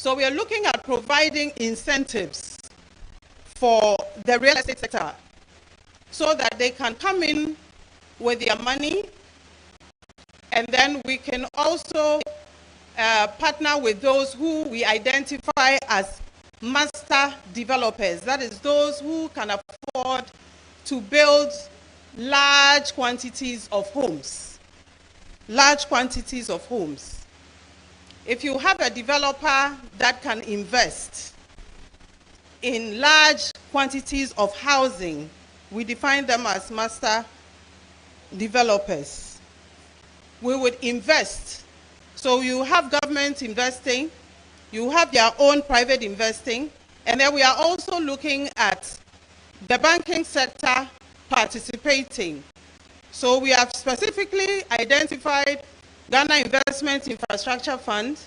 So we are looking at providing incentives for the real estate sector so that they can come in with their money, and then we can also partner with those who we identify as master developers. That is those who can afford to build large quantities of homes. Large quantities of homes. If you have a developer that can invest in large quantities of housing, we define them as master developers. We would invest. So you have government investing, you have their own private investing, and then we are also looking at the banking sector participating. So we have specifically identified Ghana Investment Infrastructure Fund,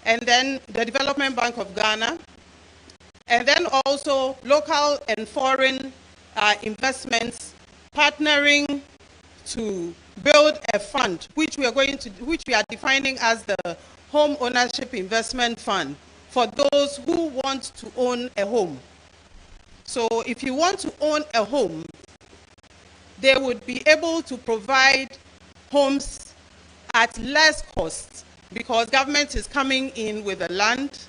and then the Development Bank of Ghana, and then also local and foreign investments partnering to build a fund, which we are defining as the Home Ownership Investment Fund for those who want to own a home. So if you want to own a home, they would be able to provide homes at less cost because government is coming in with the land,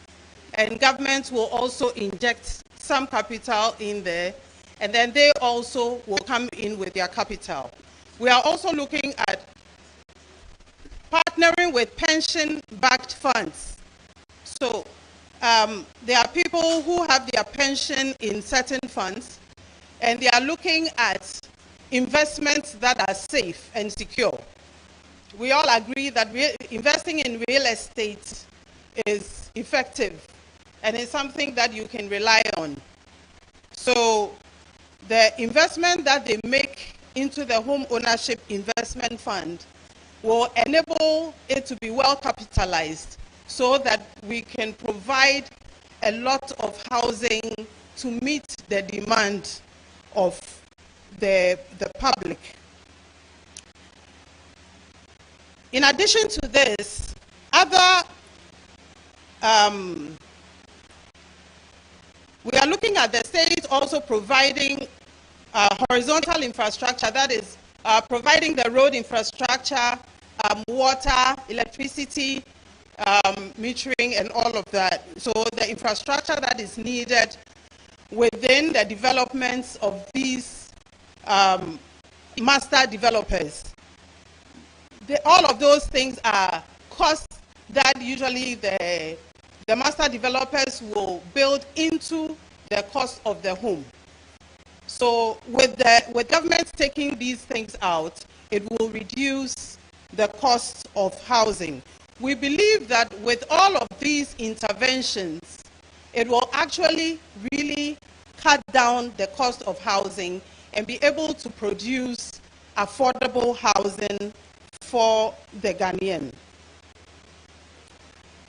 and government will also inject some capital in there, and then they also will come in with their capital. We are also looking at partnering with pension-backed funds. So there are people who have their pension in certain funds, and they are looking at investments that are safe and secure. We all agree that investing in real estate is effective, and it's something that you can rely on. So the investment that they make into the Home Ownership Investment Fund will enable it to be well capitalized so that we can provide a lot of housing to meet the demand of the public. In addition to this, we are looking at the state also providing horizontal infrastructure, that is providing the road infrastructure, water, electricity, metering, and all of that. So the infrastructure that is needed within the developments of these master developers. All of those things are costs that usually the master developers will build into the cost of the home. So with government taking these things out, it will reduce the cost of housing. We believe that with all of these interventions, it will actually really cut down the cost of housing and be able to produce affordable housing for the Ghanaian.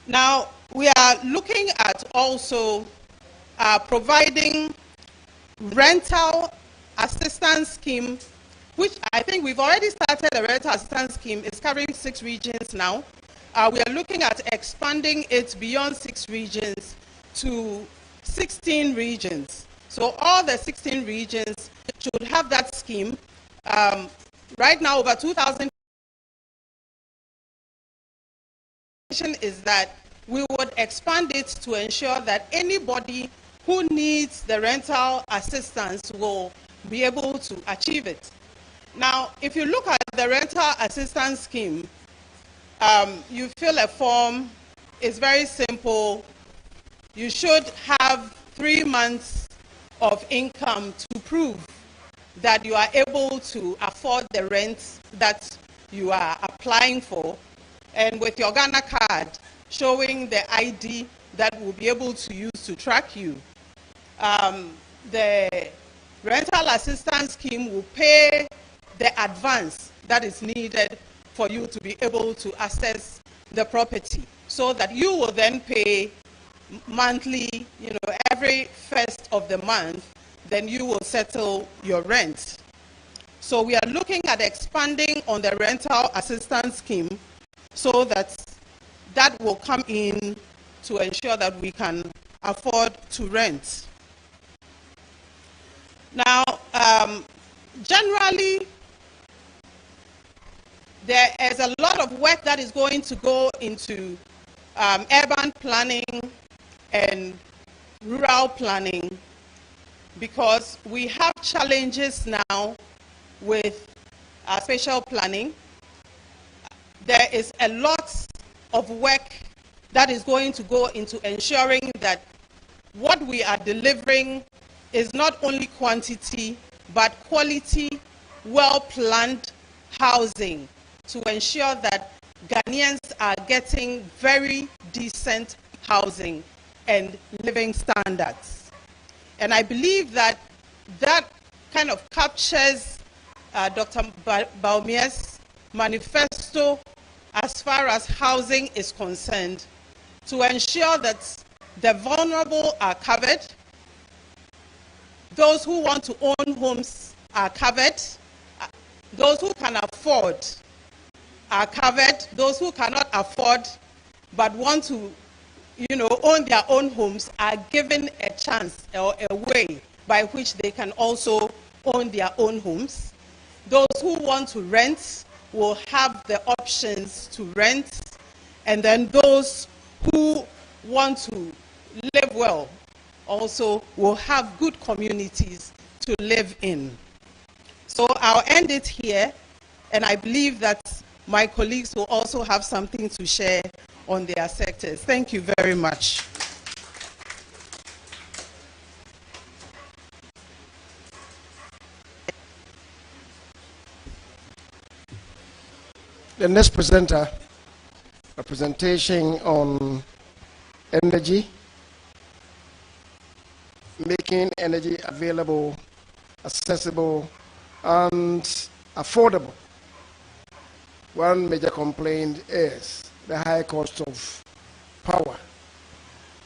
Now, we are looking at also providing rental assistance scheme, which I think we've already started a rental assistance scheme. It's covering 6 regions now. We are looking at expanding it beyond 6 regions to 16 regions. So all the 16 regions should have that scheme. Right now, over 2,000 is that we would expand it to ensure that anybody who needs the rental assistance will be able to achieve it. Now, if you look at the rental assistance scheme, you fill a form. It's very simple. You should have 3 months of income to prove that you are able to afford the rent that you are applying for, and with your Ghana card showing the ID that we'll be able to use to track you. The rental assistance scheme will pay the advance that is needed for you to be able to access the property, so that you will then pay monthly, every first of the month, then you will settle your rent. So we are looking at expanding on the rental assistance scheme so that will come in to ensure that we can afford to rent. Now, generally, there is a lot of work that is going to go into urban planning and rural planning, because we have challenges now with spatial planning. There is a lot of work that is going to go into ensuring that what we are delivering is not only quantity, but quality, well-planned housing to ensure that Ghanaians are getting very decent housing and living standards. And I believe that that kind of captures Dr. Bawumia's manifesto as far as housing is concerned, to ensure that the vulnerable are covered, those who want to own homes are covered, those who can afford are covered, those who cannot afford but want to own their own homes are given a chance or a way by which they can also own their own homes. Those who want to rent will have the options to rent, and then those who want to live well also will have good communities to live in. So I'll end it here, and I believe that my colleagues will also have something to share on their sectors. Thank you very much. The next presenter, a presentation on energy, making energy available, accessible, and affordable. One major complaint is the high cost of power.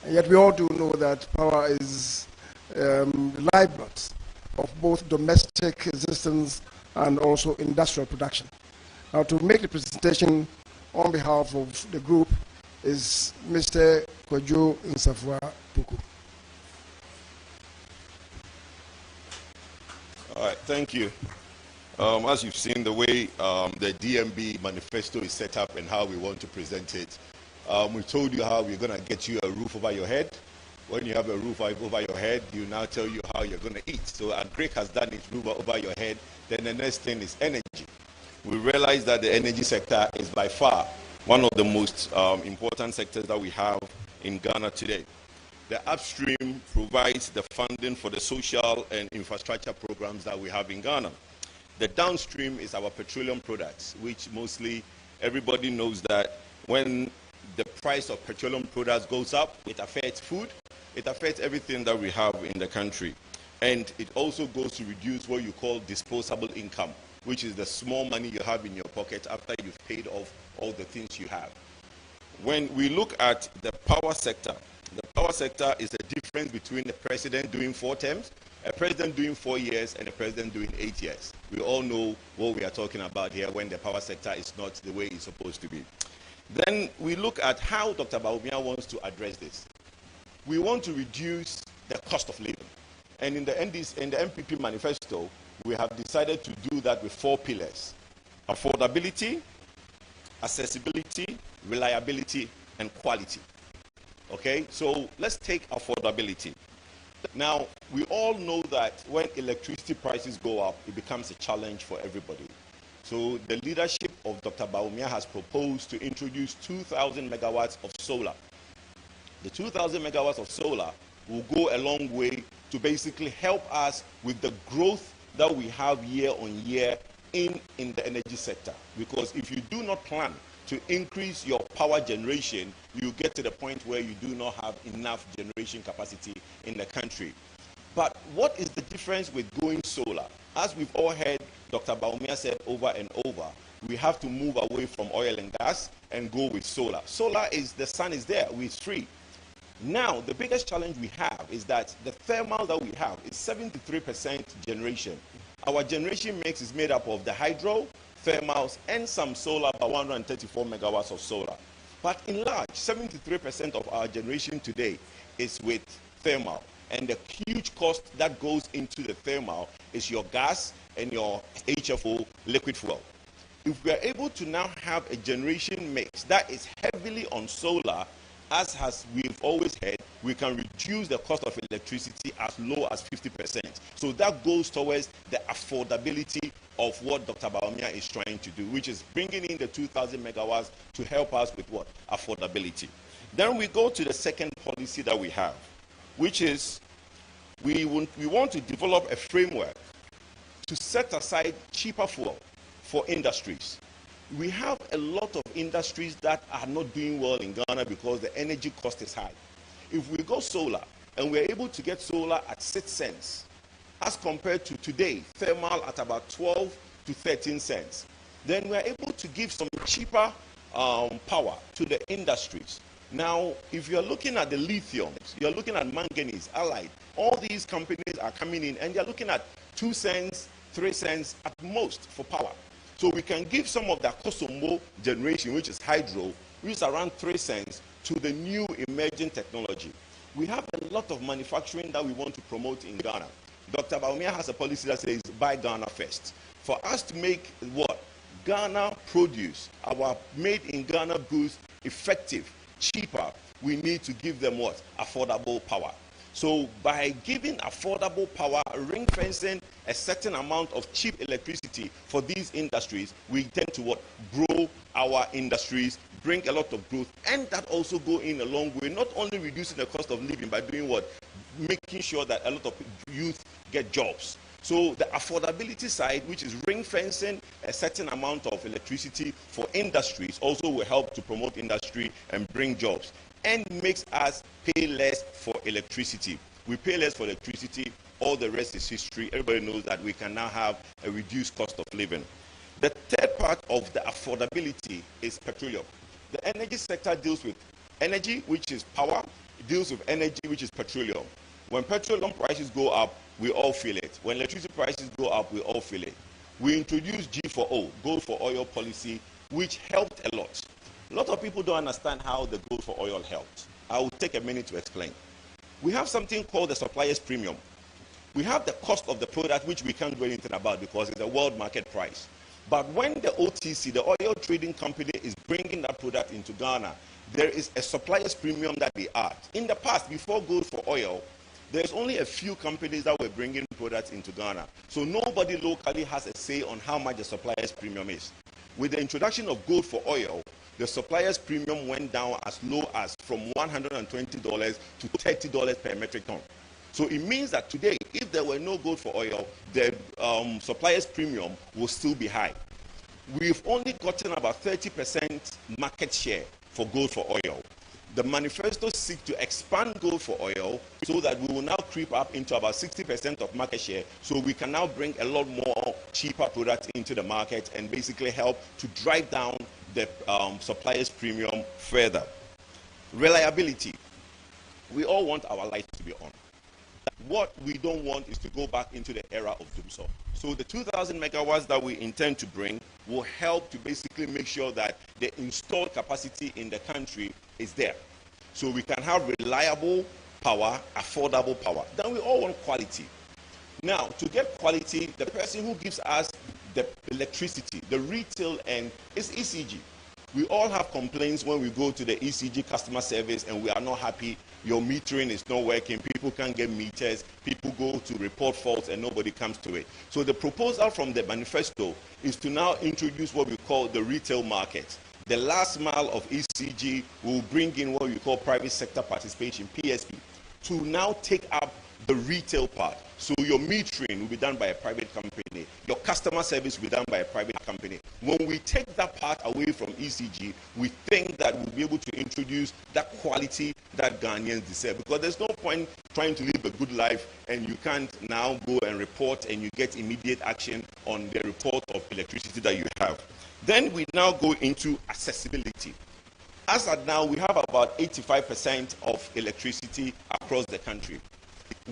And yet we all do know that power is the lifeblood of both domestic existence and also industrial production. Now, to make the presentation on behalf of the group is Mr. Kojo Nsafua Puku. All right, thank you. As you've seen, the way the DMB manifesto is set up and how we want to present it, we told you how we're going to get you a roof over your head. When you have a roof over your head, you now tell you how you're going to eat. So Greek has done its roof over your head. Then the next thing is energy. We realize that the energy sector is by far one of the most important sectors that we have in Ghana today. The upstream provides the funding for the social and infrastructure programs that we have in Ghana. The downstream is our petroleum products, which mostly everybody knows that when the price of petroleum products goes up, it affects food, it affects everything that we have in the country. And it also goes to reduce what you call disposable income, which is the small money you have in your pocket after you've paid off all the things you have. When we look at the power sector is the difference between the president doing 4 terms, a president doing 4 years, and a president doing 8 years. We all know what we are talking about here when the power sector is not the way it's supposed to be. Then we look at how Dr. Bawumia wants to address this. We want to reduce the cost of living. And in the NPP manifesto, we have decided to do that with 4 pillars: affordability, accessibility, reliability, and quality. Okay, so let's take affordability. Now, we all know that when electricity prices go up, it becomes a challenge for everybody. So the leadership of Dr. Bawumia has proposed to introduce 2,000 megawatts of solar. The 2,000 megawatts of solar will go a long way to basically help us with the growth that we have year on year in the energy sector. Because if you do not plan to increase your power generation, you get to the point where you do not have enough generation capacity in the country. But what is the difference with going solar? As we've all heard Dr. Bawumia said over and over, we have to move away from oil and gas and go with solar. Solar is, the sun is there, it's free. Now, the biggest challenge we have is that the thermal that we have is 73% generation. Our generation mix is made up of the hydro, thermals, and some solar, about 134 megawatts of solar. But in large, 73% of our generation today is with thermal. And the huge cost that goes into the thermal is your gas and your HFO liquid fuel. If we are able to now have a generation mix that is heavily on solar, as we've always heard, we can reduce the cost of electricity as low as 50%. So that goes towards the affordability of what Dr. Bawumia is trying to do, which is bringing in the 2,000 megawatts to help us with what? Affordability. Then we go to the second policy that we have, which is we want to develop a framework to set aside cheaper fuel for industries. We have a lot of industries that are not doing well in Ghana because the energy cost is high. If we go solar and we're able to get solar at 6 cents, as compared to today, thermal at about 12 to 13 cents, then we're able to give some cheaper power to the industries. Now, if you're looking at the lithiums, you're looking at manganese, allied, all these companies are coming in and they're looking at 2 cents, 3 cents at most for power. So we can give some of that Kosombo generation, which is hydro, which is around 3 cents, to the new emerging technology. We have a lot of manufacturing that we want to promote in Ghana. Dr. Bawumia has a policy that says, buy Ghana first. For us to make what? Ghana produce, our made in Ghana goods effective, cheaper, we need to give them what? Affordable power. So by giving affordable power, ring fencing a certain amount of cheap electricity for these industries, we tend to what? Grow our industries, bring a lot of growth, and that also go in a long way, not only reducing the cost of living by doing what? Making sure that a lot of youth get jobs. So the affordability side, which is ring fencing a certain amount of electricity for industries, also will help to promote industry and bring jobs, and makes us pay less for electricity. We pay less for electricity, all the rest is history. Everybody knows that we can now have a reduced cost of living. The third part of the affordability is petroleum. The energy sector deals with energy, which is power, deals with energy, which is petroleum. When petroleum prices go up, we all feel it. When electricity prices go up, we all feel it. We introduced G4O, Gold for Oil policy, which helped a lot. A lot of people don't understand how the Gold for Oil helped. I will take a minute to explain. We have something called the supplier's premium. We have the cost of the product, which we can't do anything about because it's a world market price. But when the OTC, the oil trading company, is bringing that product into Ghana, there is a supplier's premium that they add. In the past, before Gold for Oil, there's only a few companies that were bringing products into Ghana. So nobody locally has a say on how much the supplier's premium is. With the introduction of Gold for Oil, the supplier's premium went down as low as from $120 to $30 per metric ton. So it means that today, if there were no Gold for Oil, the supplier's premium will still be high. We've only gotten about 30% market share for Gold for Oil. The manifesto seeks to expand Gold for Oil so that we will now creep up into about 60% of market share, so we can now bring a lot more cheaper products into the market and basically help to drive down the supplier's premium further. Reliability. We all want our lights to be on. What we don't want is to go back into the era of doomsday. So the 2,000 megawatts that we intend to bring will help to basically make sure that the installed capacity in the country is there. So we can have reliable power, affordable power. Then we all want quality. Now, to get quality, the person who gives us the electricity, the retail end, is ECG. We all have complaints when we go to the ECG customer service and we are not happy. Your metering is not working. People can't get meters. People go to report faults and nobody comes to it. So the proposal from the manifesto is to now introduce what we call the retail market. The last mile of ECG will bring in what we call private sector participation, PSP, to now take up the retail part. So your metering will be done by a private company. Your customer service will be done by a private company. When we take that part away from ECG, we think that we'll be able to introduce that quality that Ghanaians deserve. Because there's no point trying to live a good life and you can't now go and report and you get immediate action on the report of electricity that you have. Then we now go into accessibility. As at now, we have about 85% of electricity across the country.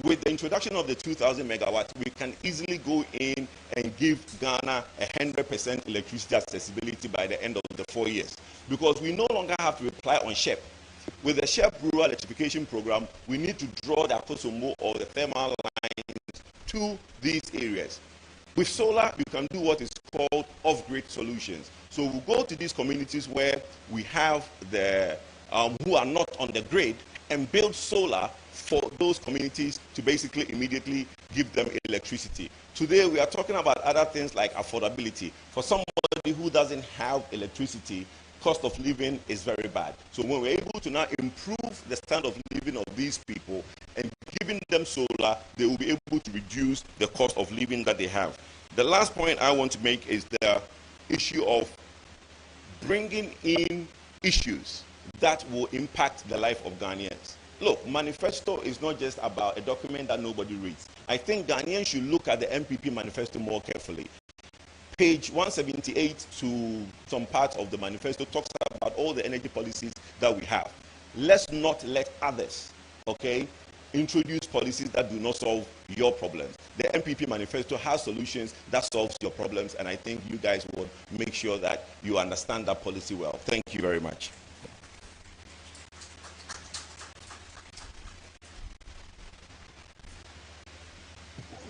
with the introduction of the 2,000 megawatts, we can easily go in and give Ghana 100% electricity accessibility by the end of the 4 years, because we no longer have to rely on SHEP. With the SHEP Rural Electrification Program, we need to draw the Akosombo or the thermal lines to these areas. With solar, you can do what is called off-grid solutions. So we'll go to these communities where we have the who are not on the grid and build solar for those communities to basically immediately give them electricity. Today we are talking about other things like affordability. For somebody who doesn't have electricity, cost of living is very bad. So when we're able to now improve the standard of living of these people and giving them solar, they will be able to reduce the cost of living that they have. The last point I want to make is the issue of bringing in issues that will impact the life of Ghanaians. Look, manifesto is not just about a document that nobody reads. I think Ghanaians should look at the NPP manifesto more carefully. Page 178 to some parts of the manifesto talks about all the energy policies that we have. Let's not let others, okay, introduce policies that do not solve your problems. The NPP manifesto has solutions that solves your problems, and I think you guys will make sure that you understand that policy well. Thank you very much.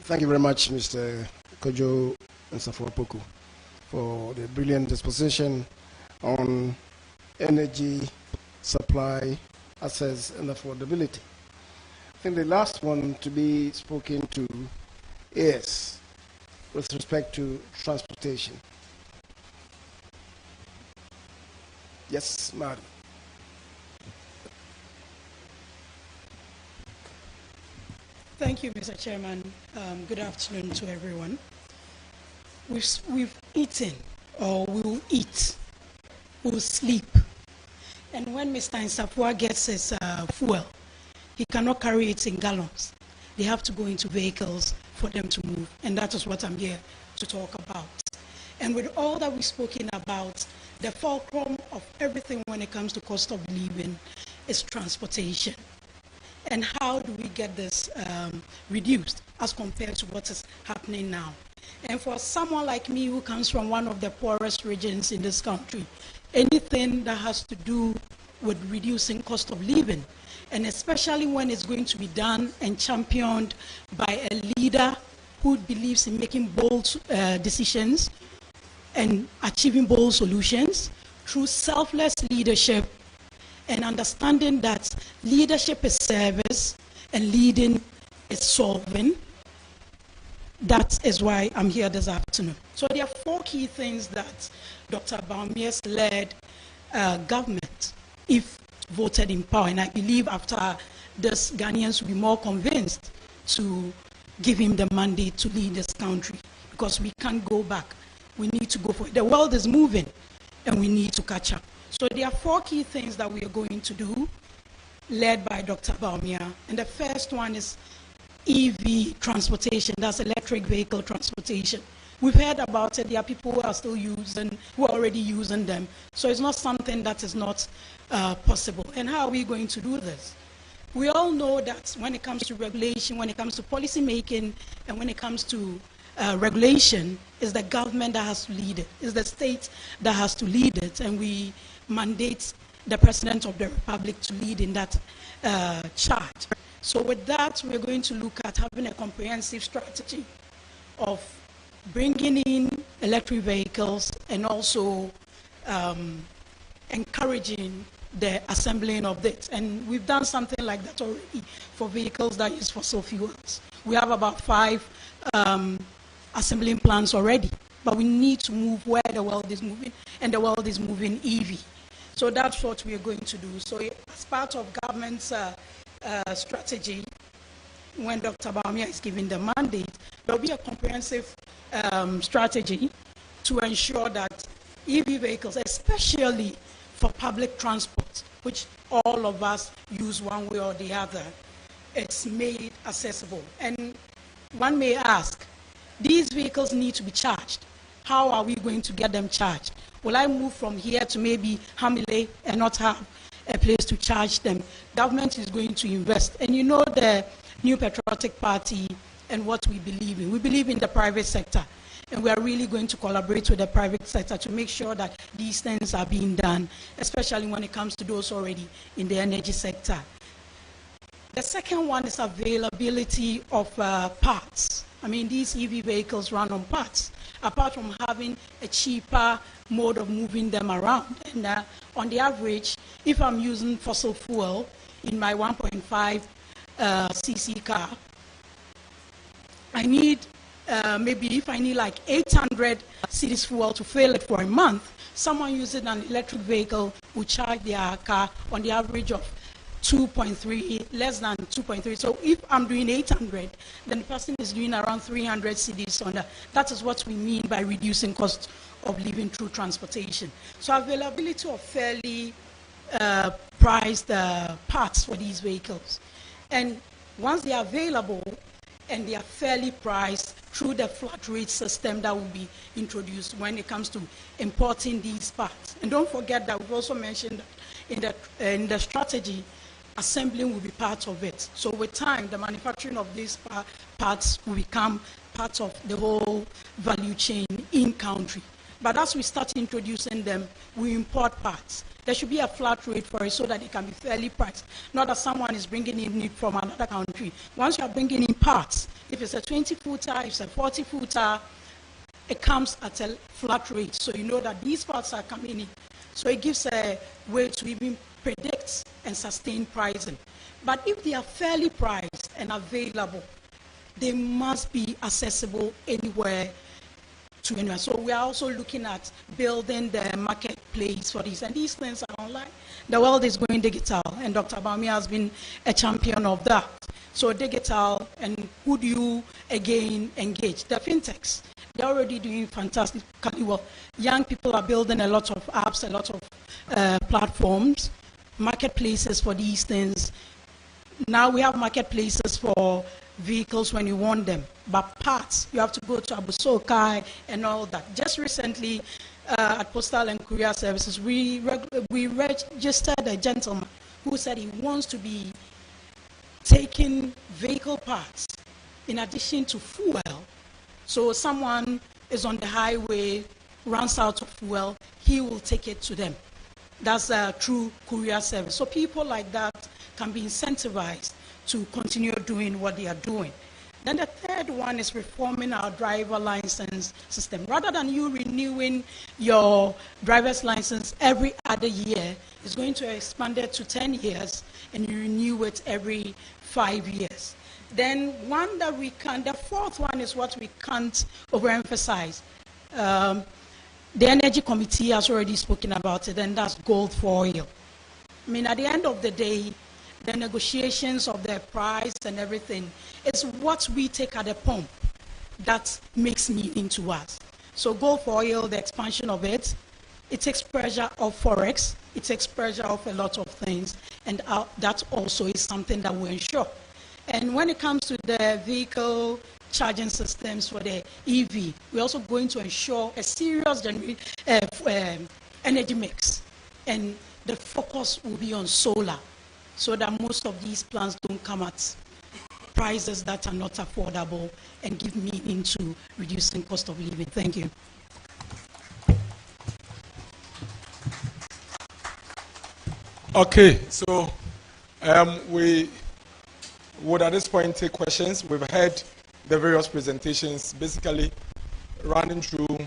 Thank you very much, Mr. Kojo and Safopoku, for the brilliant disposition on energy supply, access, and affordability. I think the last one to be spoken to is with respect to transportation. Yes, madam. Thank you, Mr. Chairman. Good afternoon to everyone. We've eaten, or we will eat, we will sleep. And when Mr. Nsapua gets his fuel, he cannot carry it in gallons. They have to go into vehicles for them to move. And that is what I'm here to talk about. And with all that we've spoken about, the fulcrum of everything when it comes to cost of living is transportation. And how do we get this reduced as compared to what is happening now? And for someone like me who comes from one of the poorest regions in this country, anything that has to do with reducing cost of living, and especially when it's going to be done and championed by a leader who believes in making bold decisions and achieving bold solutions through selfless leadership, and understanding that leadership is service and leading is solving. That is why I'm here this afternoon. So there are 4 key things that Dr. Bawumia's led government, if voted in power, and I believe after this, Ghanaians will be more convinced to give him the mandate to lead this country, because we can't go back. We need to go for it. The world is moving, and we need to catch up. So there are 4 key things that we are going to do, led by Dr. Bawumia. And the first one is EV transportation, that's electric vehicle transportation. We've heard about it. There are people who are still using, who are already using them. So it's not something that is not possible. And how are we going to do this? We all know that when it comes to regulation, when it comes to policy making, and when it comes to regulation, it's the government that has to lead it. It's the state that has to lead it. And we mandate the President of the Republic to lead in that charge. So with that, we're going to look at having a comprehensive strategy of bringing in electric vehicles and also encouraging the assembling of it. And we've done something like that already for vehicles that use fossil fuels. We have about 5 assembling plants already, but we need to move where the world is moving, and the world is moving EV. So that's what we are going to do. So as part of government's strategy, when Dr. Bawumia is given the mandate, there will be a comprehensive strategy to ensure that EV vehicles, especially for public transport, which all of us use one way or the other, it's made accessible. And one may ask, these vehicles need to be charged. How are we going to get them charged? Will I move from here to maybe Hamile and not have a place to charge them? Government is going to invest. And you know the New Patriotic Party and what we believe in. We believe in the private sector, and we are really going to collaborate with the private sector to make sure that these things are being done, especially when it comes to those already in the energy sector. The second one is availability of parts. I mean, these EV vehicles run on parts, apart from having a cheaper mode of moving them around. And on the average, if I'm using fossil fuel in my 1.5 cc car, I need maybe if I need like 800 cedis fuel to fill it for a month, someone using an electric vehicle will charge their car on the average of 2.3, less than 2.3. So if I'm doing 800, then the person is doing around 300 cedis on that. That is what we mean by reducing cost of living through transportation. So availability of fairly priced parts for these vehicles. And once they are available and they are fairly priced through the flat rate system that will be introduced when it comes to importing these parts. And don't forget that we've also mentioned that in the strategy, assembling will be part of it. So with time, the manufacturing of these parts will become part of the whole value chain in country. But as we start introducing them, we import parts. There should be a flat rate for it so that it can be fairly priced. Not that someone is bringing in it from another country. Once you are bringing in parts, if it's a 20-footer, if it's a 40-footer, it comes at a flat rate. So you know that these parts are coming in. So it gives a way to even predict and sustain pricing. But if they are fairly priced and available, they must be accessible anywhere to anyone. So we are also looking at building the marketplace for these. And these things are online. The world is going digital, and Dr. Bami has been a champion of that. So digital, and who do you again engage? The fintechs. They're already doing fantastically well. Young people are building a lot of apps, a lot of platforms, marketplaces for these things. Now we have marketplaces for vehicles when you want them, but parts, you have to go to Abusokai and all that. Just recently at Postal and Courier Services, we registered a gentleman who said he wants to be taking vehicle parts in addition to fuel. So someone is on the highway, runs out of fuel, he will take it to them. That's a true courier service. So people like that can be incentivized to continue doing what they are doing. Then the third one is reforming our driver license system. Rather than you renewing your driver's license every other year, it's going to expand it to 10 years, and you renew it every 5 years. Then one that we can, the fourth one is what we can't overemphasize. The Energy Committee has already spoken about it, and that's gold for oil. I mean, at the end of the day, the negotiations of the price and everything is what we take at the pump that makes meaning to us. So gold for oil, the expansion of it, it takes pressure off Forex, it takes pressure off a lot of things, and that also is something that we ensure. And when it comes to the vehicle charging systems for the EV, we're also going to ensure a serious energy mix. And the focus will be on solar, so that most of these plants don't come at prices that are not affordable and give meaning to reducing cost of living. Thank you. Okay, so we would at this point take questions. We've heard the various presentations, basically running through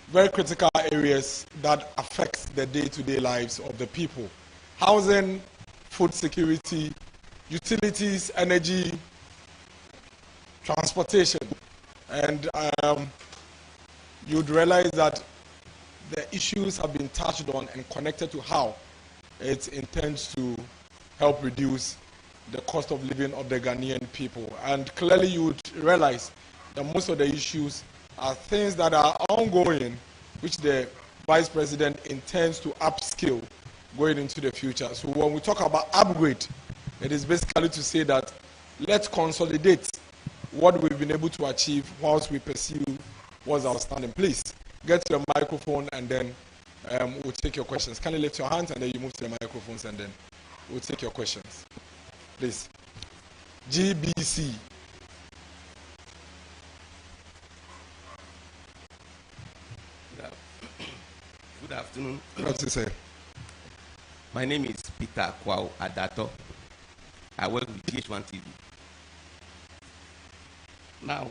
very critical areas that affect the day-to-day lives of the people. Housing, food security, utilities, energy, transportation. And you'd realize that the issues have been touched on and connected to how it intends to help reduce the cost of living of the Ghanaian people. And clearly you would realize that most of the issues are things that are ongoing, which the Vice President intends to upskill going into the future. So when we talk about upgrade, it is basically to say that let's consolidate what we've been able to achieve whilst we pursue what's outstanding. Please get to the microphone, and then we'll take your questions. Can you lift your hands and then you move to the microphones, and then we'll take your questions. Please. GBC. Good afternoon. What's it say? My name is Peter Kwao Adato. I work with TH1 TV. Now,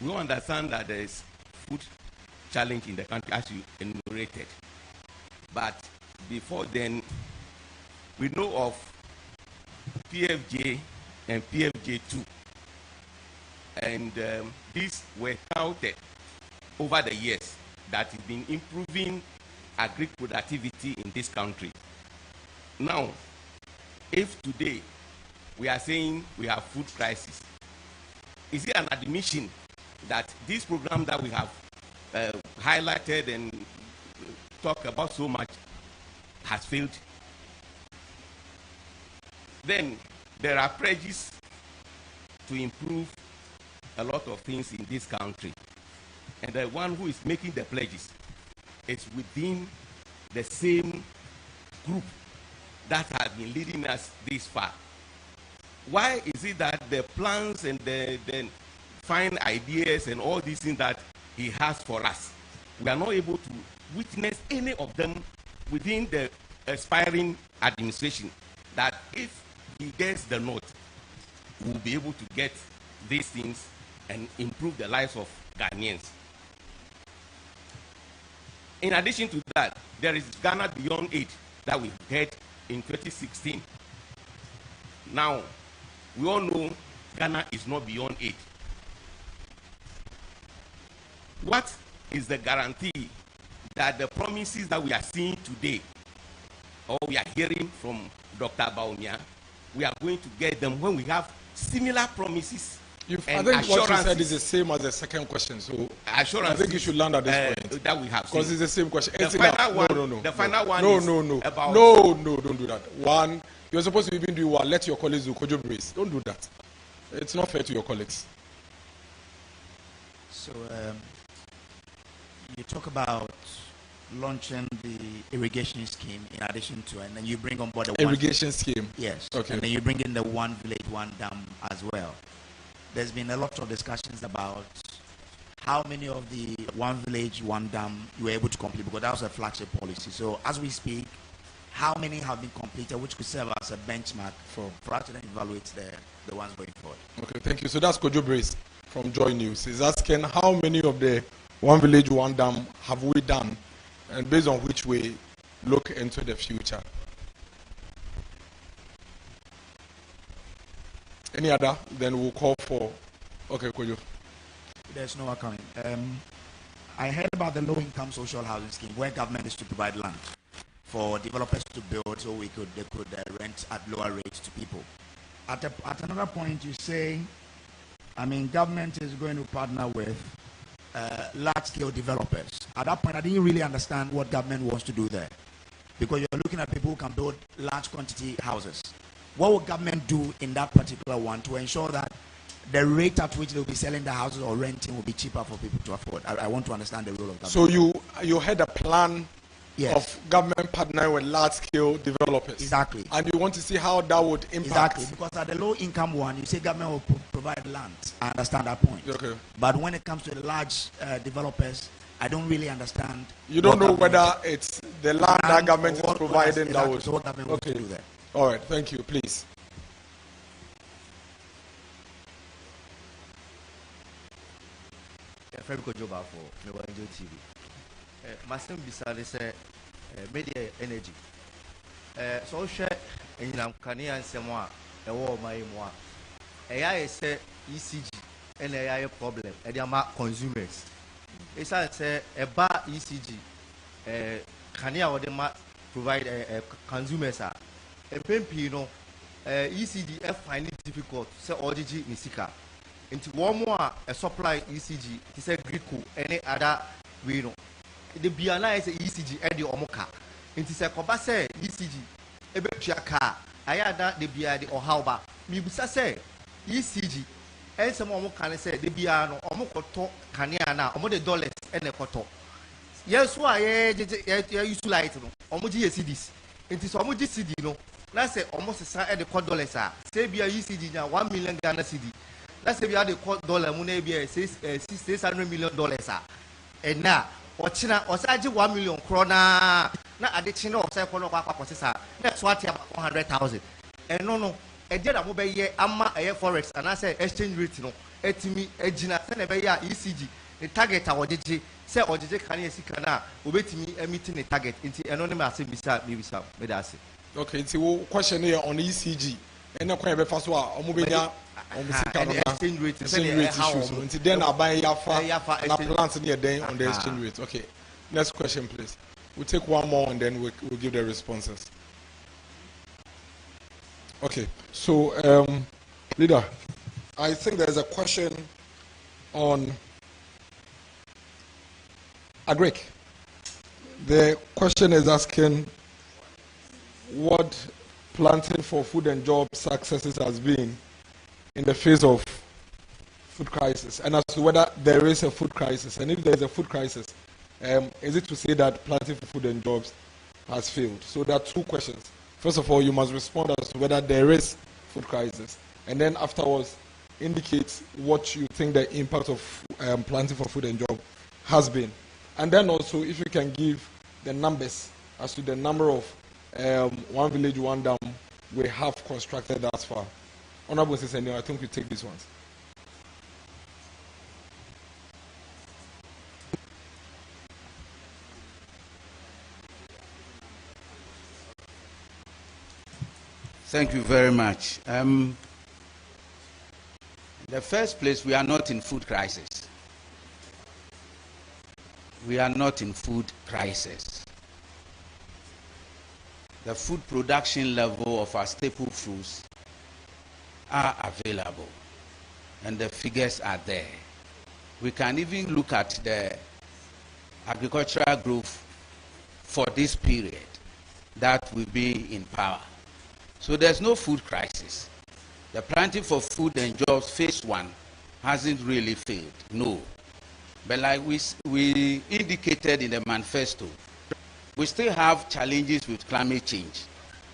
we understand that there is food challenge in the country, as you enumerated. But before then, we know of PFJ and PFJ2. And these were counted over the years that has been improving agri productivity in this country. Now, if today we are saying we have food crisis, is it an admission that this program that we have highlighted and talked about so much has failed? Then there are pledges to improve a lot of things in this country. And the one who is making the pledges is within the same group that has been leading us this far. Why is it that the plans and the fine ideas and all these things that he has for us, we are not able to witness any of them within the aspiring administration, that if he gets the note, we'll be able to get these things and improve the lives of Ghanaians. In addition to that, there is Ghana Beyond Aid that we had in 2016. Now, we all know Ghana is not beyond aid. What is the guarantee that the promises that we are seeing today, or we are hearing from Dr. Baumia, we are going to get them when we have similar promises? I think what you said is the same as the second question, so I think you should land at this point. That we have, because it's the same question. The final one, no. The final one No, about no, don't do that. One, you're supposed to even do what? Let your colleagues do Kojo Brace. Don't do that. It's not fair to your colleagues. So you talk about launching the irrigation scheme in addition to, and then you bring on board the irrigation scheme. Yes. Okay. And then you bring in the one village, one dam as well. There's been a lot of discussions about how many of the one village, one dam you were able to complete, because that was a flagship policy. So as we speak, how many have been completed, which could serve as a benchmark for us to then evaluate the ones going forward? Okay, thank you. So that's Kojo Brace from Joy News. He's asking how many of the one village, one dam have we done, and based on which we look into the future. Any other? Then we'll call for. Okay, Kojo. There's no one coming. I heard about the low-income social housing scheme, where government is to provide land for developers to build, so they could rent at lower rates to people. At another point, you say, government is going to partner with large-scale developers. At that point, I didn't really understand what government wants to do there, because you're looking at people who can build large quantity houses. What will government do in that particular one to ensure that the rate at which they'll be selling the houses or renting will be cheaper for people to afford? I want to understand the role of government. So you had a plan, yes, of government partnering with large-scale developers. Exactly. And you want to see how that would impact. Exactly, because at the low-income one, you say government will provide land. I understand that point. Okay. But when it comes to the large developers, I don't really understand. You don't know whether it's the land that government is providing that would. So what government wants to do there. All right, thank you. Please. Fred Kojoba for Mewanjo TV. Masim Bisale say media energy. So share in Kania and Samoa, a war my moi. AI say ECG and AI problem, and they are consumers. It's say a bar ECG, Kania or them provide consumers. A PMP, ECG find it difficult, say OGG Nisika. Into one more a supply ECG, it's a Greco, any other we know. The BNI is a ECG Eddie Omoka. It is a Kobase ECG, a betia car. I had that the BID or Hauba. Mibusa say ECG, and some Omokan say the Biano, Omokoto, Kaniana, $100 and a koto. Yes, why I used to like Omoji CDs. It is Omoji CD, no. na say almost sa e de $4 a say bia ECG nya 1 million Ghana cedi na say bia de $4 mu na bia $600 million a and na ochina osaje 1 million krona na ade chine osai kono kwa kwakosisa na swati about 100,000 and no e dey na mo be ye ama air forex and I say exchange rate no etimi ejina se na be ya ECG the target a ojeje say ojeje kan esika na obetimi meeting the target nti eno ne ma say bisa me da say. Okay, nti wo question here on ECG ene kwa be fa so a omobenya omusika no exchange rate issues nti then aban yafa na plans near then on the exchange rate. Okay, next question please. We'll take one more and then we'll give the responses. Okay, so leader, I think there's a question on Agric. The question is asking what planting for food and job successes has been in the face of food crisis, and as to whether there is a food crisis, and if there is a food crisis, is it to say that planting for food and jobs has failed? So there are two questions. First of all, you must respond as to whether there is food crisis, and then afterwards indicate what you think the impact of planting for food and job has been. And then also, if you can give the numbers as to the number of one village, one dam we have constructed thus far. Honorable Sissenio, I think we take these ones. Thank you very much. In the first place, we are not in food crisis. We are not in food crisis. The food production level of our staple foods are available, and the figures are there. We can even look at the agricultural growth for this period that will be in power. So there's no food crisis. The planting for food and jobs phase 1 hasn't really failed, no. But like we indicated in the manifesto, we still have challenges with climate change.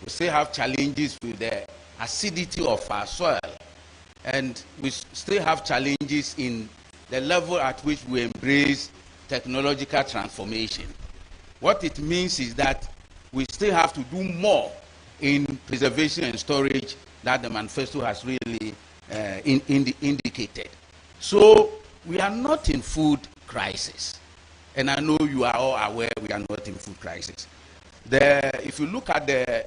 We still have challenges with the acidity of our soil. And we still have challenges in the level at which we embrace technological transformation. What it means is that we still have to do more in preservation and storage that the manifesto has really indicated. So we are not in food crisis. And I know you are all aware we are not in food crisis. If you look at the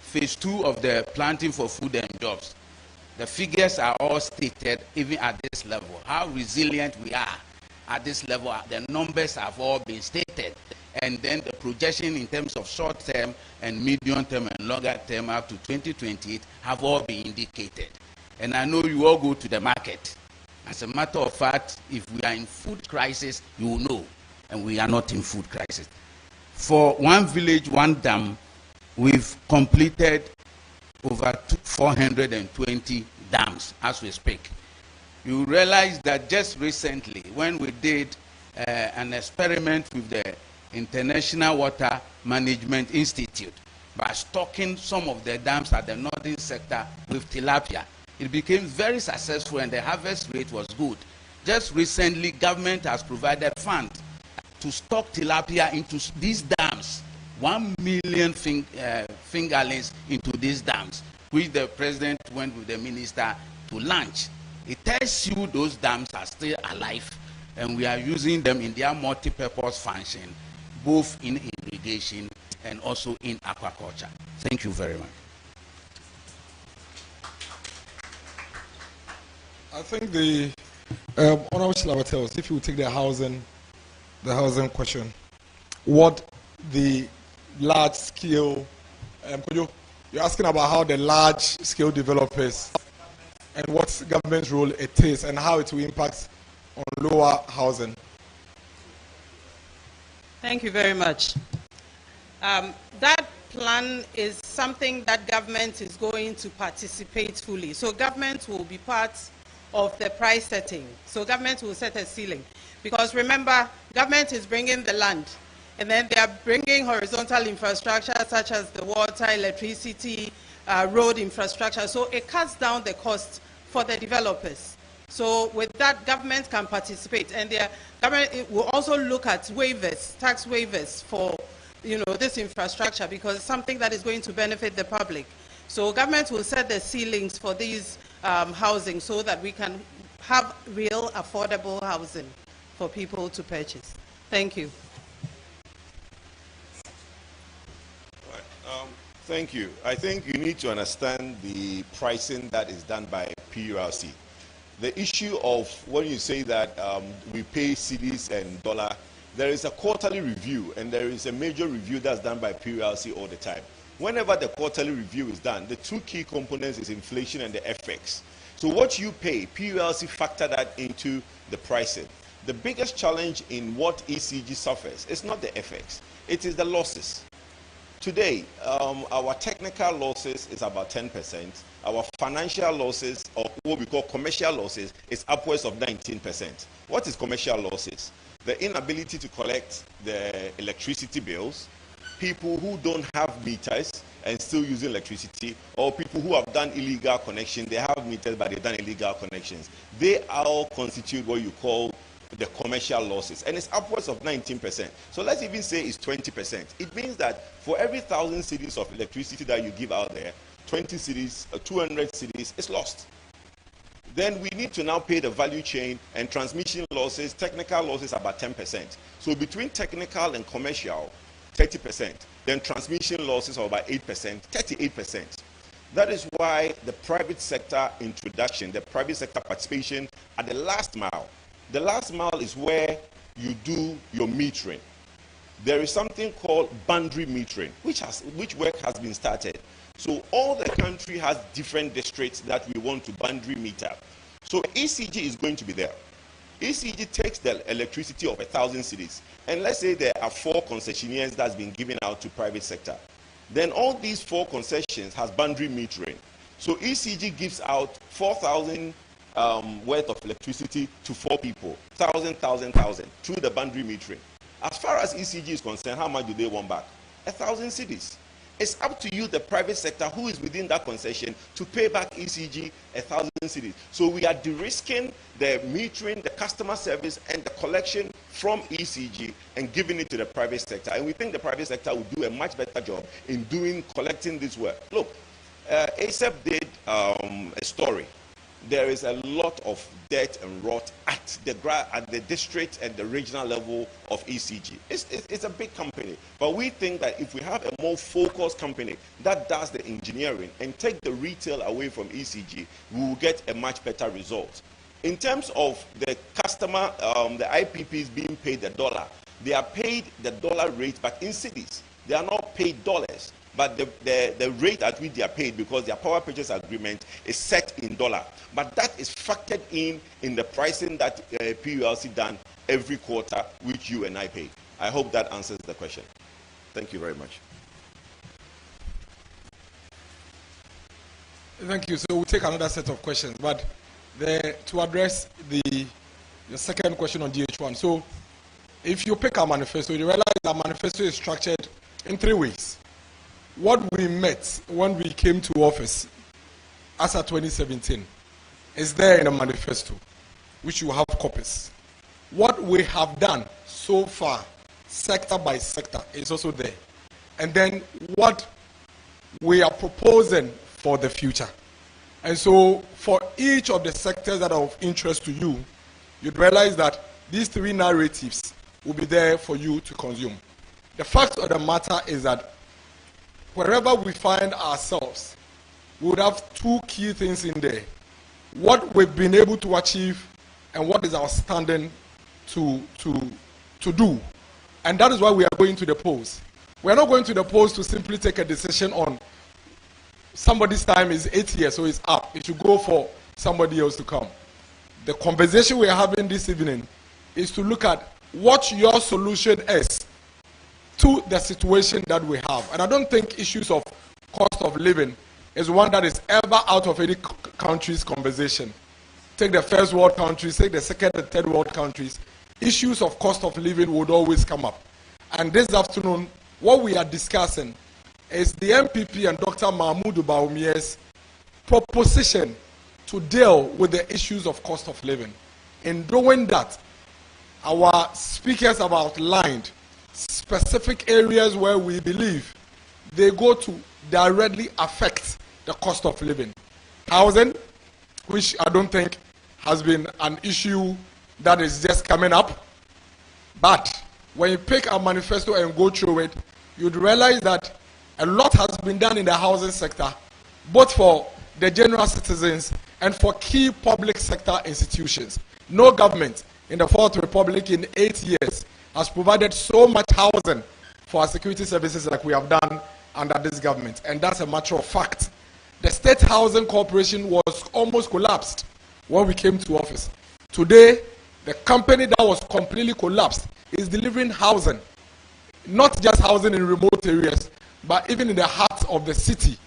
phase 2 of the planting for food and jobs, the figures are all stated even at this level. How resilient we are at this level, the numbers have all been stated. And then the projection in terms of short term and medium term and longer term up to 2028 have all been indicated. And I know you all go to the market. As a matter of fact, if we are in food crisis, you will know. And we are not in food crisis. For one village, one dam, we've completed over 420 dams as we speak. You realize that just recently, when we did an experiment with the International Water Management Institute by stocking some of the dams at the northern sector with tilapia, it became very successful and the harvest rate was good. Just recently, government has provided funds to stock tilapia into these dams, 1 million fingerlings into these dams, which the president went with the minister to launch. It tells you those dams are still alive and we are using them in their multi-purpose function, both in irrigation and also in aquaculture. Thank you very much. I think the Honorable Shilaba tells us, if you take the housing question, what the large scale, you're asking about how the large scale developers and what government's role it is and how it will impact on lower housing. Thank you very much. That plan is something that government is going to participate fully. So government will be part of the price setting. So government will set a ceiling. Because remember, government is bringing the land, and then they are bringing horizontal infrastructure such as the water, electricity, road infrastructure. So it cuts down the cost for the developers. So with that, government can participate, and the government will also look at waivers, tax waivers for this infrastructure, because it's something that is going to benefit the public. So government will set the ceilings for these housing so that we can have real affordable housing for people to purchase. Thank you. Thank you. I think you need to understand the pricing that is done by PURC. The issue of when you say that we pay cedis and dollar, there is a quarterly review, and there is a major review that's done by PURC all the time. Whenever the quarterly review is done, the two key components is inflation and the FX. So what you pay, PURC factor that into the pricing. The biggest challenge in what ECG suffers is not the FX, it is the losses. Today, our technical losses is about 10%. Our financial losses, or what we call commercial losses, is upwards of 19%. What is commercial losses? The inability to collect the electricity bills, people who don't have meters and still using electricity, or people who have done illegal connections, they have meters but they've done illegal connections. They all constitute what you call the commercial losses, and it's upwards of 19%. So let's even say it's 20%. It means that for every 1,000 cedis of electricity that you give out there, 20 cedis, 200 cedis is lost. Then we need to now pay the value chain and transmission losses, technical losses about 10%. So between technical and commercial, 30%. Then transmission losses are about 8%, 38%. That is why the private sector introduction, the private sector participation at the last mile. The last mile is where you do your metering. There is something called boundary metering, which work has been started. So all the country has different districts that we want to boundary meter. So ECG is going to be there. ECG takes the electricity of 1,000 cedis, and let's say there are 4 concessionaires that's been given out to private sector. Then all these 4 concessions has boundary metering. So ECG gives out 4,000 worth of electricity to 4 people, 1,000 through the boundary metering. As far as ECG is concerned, how much do they want back? 1,000 cedis. It's up to you, the private sector who is within that concession, to pay back ECG 1,000 cedis. So we are de-risking the metering, the customer service, and the collection from ECG and giving it to the private sector. And we think the private sector will do a much better job in collecting this work. Look, ASAP did a story. There is a lot of debt and rot at the district and the regional level of ECG. It's a big company, but we think that if we have a more focused company that does the engineering and take the retail away from ECG, we will get a much better result. In terms of the customer, the IPPs being paid the dollar, they are paid the dollar rate, but in cedis. They are not paid dollars. But the rate at which they are paid, because their power purchase agreement is set in dollar. But that is factored in the pricing that PURC done every quarter, which you and I pay. I hope that answers the question. Thank you very much. Thank you. So we'll take another set of questions. But to address the second question on DH1. So if you pick our manifesto, you realize our manifesto is structured in 3 ways. What we met when we came to office as of 2017 is there in a manifesto, which you have copies. What we have done so far, sector by sector, is also there. And then what we are proposing for the future. And so for each of the sectors that are of interest to you, you'd realize that these 3 narratives will be there for you to consume. The fact of the matter is that wherever we find ourselves, we would have 2 key things in there. What we've been able to achieve and what is our standing to do. And that is why we are going to the polls. We are not going to the polls to simply take a decision on somebody's time is 8 years, so it's up. It should go for somebody else to come. The conversation we are having this evening is to look at what your solution is to the situation that we have. And I don't think issues of cost of living is one that is ever out of any country's conversation. Take the first world countries, take the second and third world countries. Issues of cost of living would always come up. And this afternoon, what we are discussing is the NPP and Dr. Mahmoud Bawumia's proposition to deal with the issues of cost of living. In doing that, our speakers have outlined specific areas where we believe they go to directly affect the cost of living. Housing, which I don't think has been an issue that is just coming up. But when you pick a manifesto and go through it, you'd realize that a lot has been done in the housing sector, both for the general citizens and for key public sector institutions. No government in the Fourth Republic in 8 years has provided so much housing for our security services like we have done under this government. And that's a matter of fact. The State Housing Corporation was almost collapsed when we came to office. Today, the company that was completely collapsed is delivering housing. Not just housing in remote areas, but even in the heart of the city,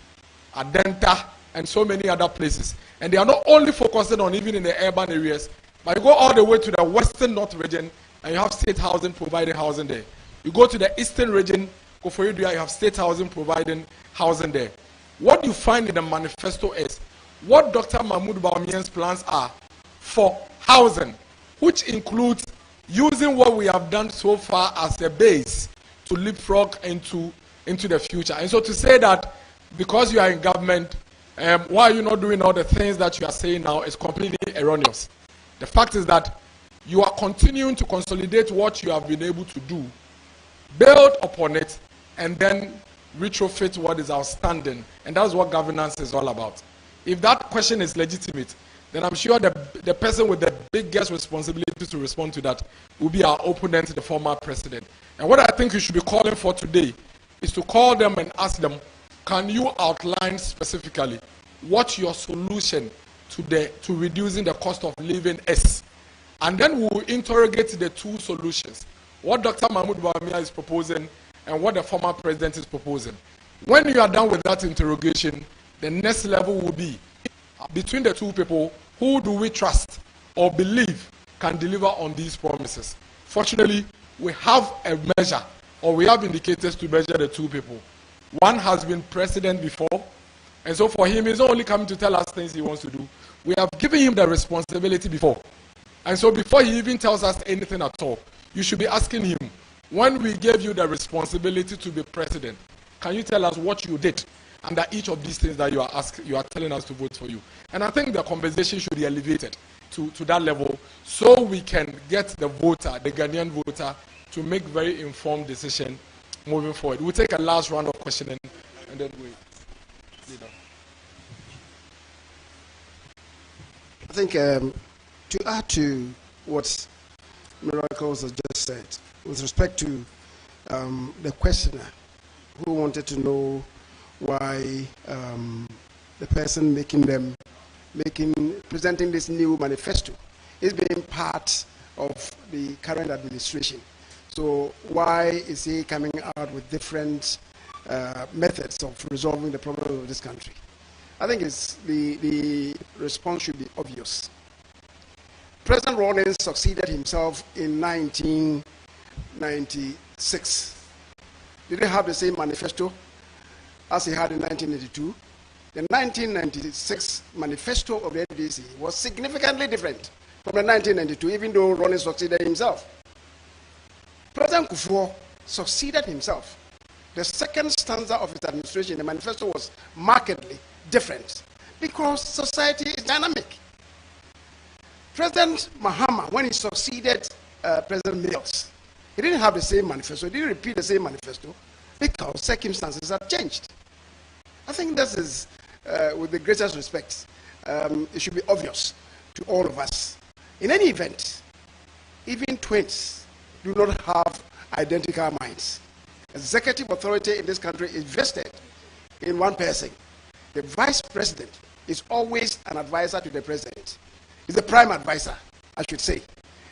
Adenta, and so many other places. And they are not only focusing on even in the urban areas, but you go all the way to the western north region, and you have state housing providing housing there. You go to the eastern region, Koforidua, you have state housing providing housing there. What you find in the manifesto is what Dr. Mahmoud Bawumia's plans are for housing, which includes using what we have done so far as a base to leapfrog into the future. And so to say that because you are in government, why are you not doing all the things that you are saying now is completely erroneous. The fact is that you are continuing to consolidate what you have been able to do, build upon it, and then retrofit what is outstanding. And that's what governance is all about. If that question is legitimate, then I'm sure the person with the biggest responsibility to respond to that will be our opponent, the former president. And what I think you should be calling for today is to call them and ask them, can you outline specifically what your solution to reducing the cost of living is? And then we will interrogate the two solutions, what Dr. Mahmoud Bawumia is proposing and what the former president is proposing. When you are done with that interrogation, the next level will be between the two people, who do we trust or believe can deliver on these promises? Fortunately, we have a measure, or we have indicators to measure the two people. One has been president before, and so for him, he's not only coming to tell us things he wants to do. We have given him the responsibility before. And so before he even tells us anything at all, you should be asking him, when we gave you the responsibility to be president, can you tell us what you did under each of these things that you are telling us to vote for you? And I think the conversation should be elevated to that level so we can get the voter, the Ghanaian voter, to make very informed decision moving forward. We'll take a last round of questioning and then we lead on. I think to add to what Miracles has just said, with respect to the questioner who wanted to know why the person presenting this new manifesto is being part of the current administration. So why is he coming out with different methods of resolving the problems of this country? I think the response should be obvious. President Rawlings succeeded himself in 1996. Did he have the same manifesto as he had in 1982? The 1996 manifesto of the NDC was significantly different from the 1992, even though Rawlings succeeded himself. President Kufuor succeeded himself. The second stanza of his administration, the manifesto, was markedly different because society is dynamic. President Mahama, when he succeeded President Mills, he didn't have the same manifesto, he didn't repeat the same manifesto because circumstances have changed. I think this is, with the greatest respect, it should be obvious to all of us. In any event, even twins do not have identical minds. Executive authority in this country is vested in one person. The vice president is always an advisor to the president. He's the prime advisor, I should say.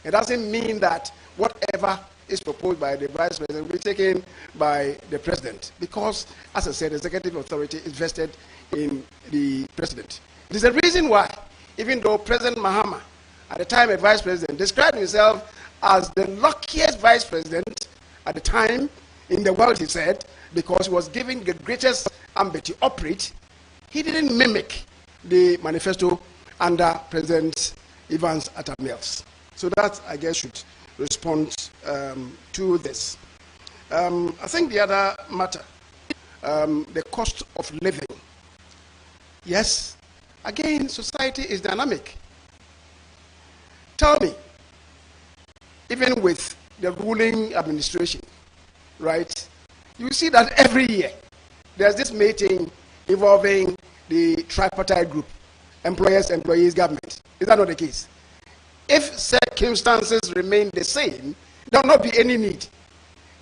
It doesn't mean that whatever is proposed by the vice president will be taken by the president, because, as I said, the executive authority is vested in the president. It is the reason why, even though President Mahama, at the time a vice president, described himself as the luckiest vice president at the time in the world, he said, because he was given the greatest ambit to operate, he didn't mimic the manifesto under President Evans Atta Mills. So that, I guess, should respond to this. I think the other matter, the cost of living. Yes, again, society is dynamic. Tell me, even with the ruling administration, right, you see that every year there's this meeting involving the tripartite group, employers, employees, government. Is that not the case? If circumstances remain the same, there will not be any need.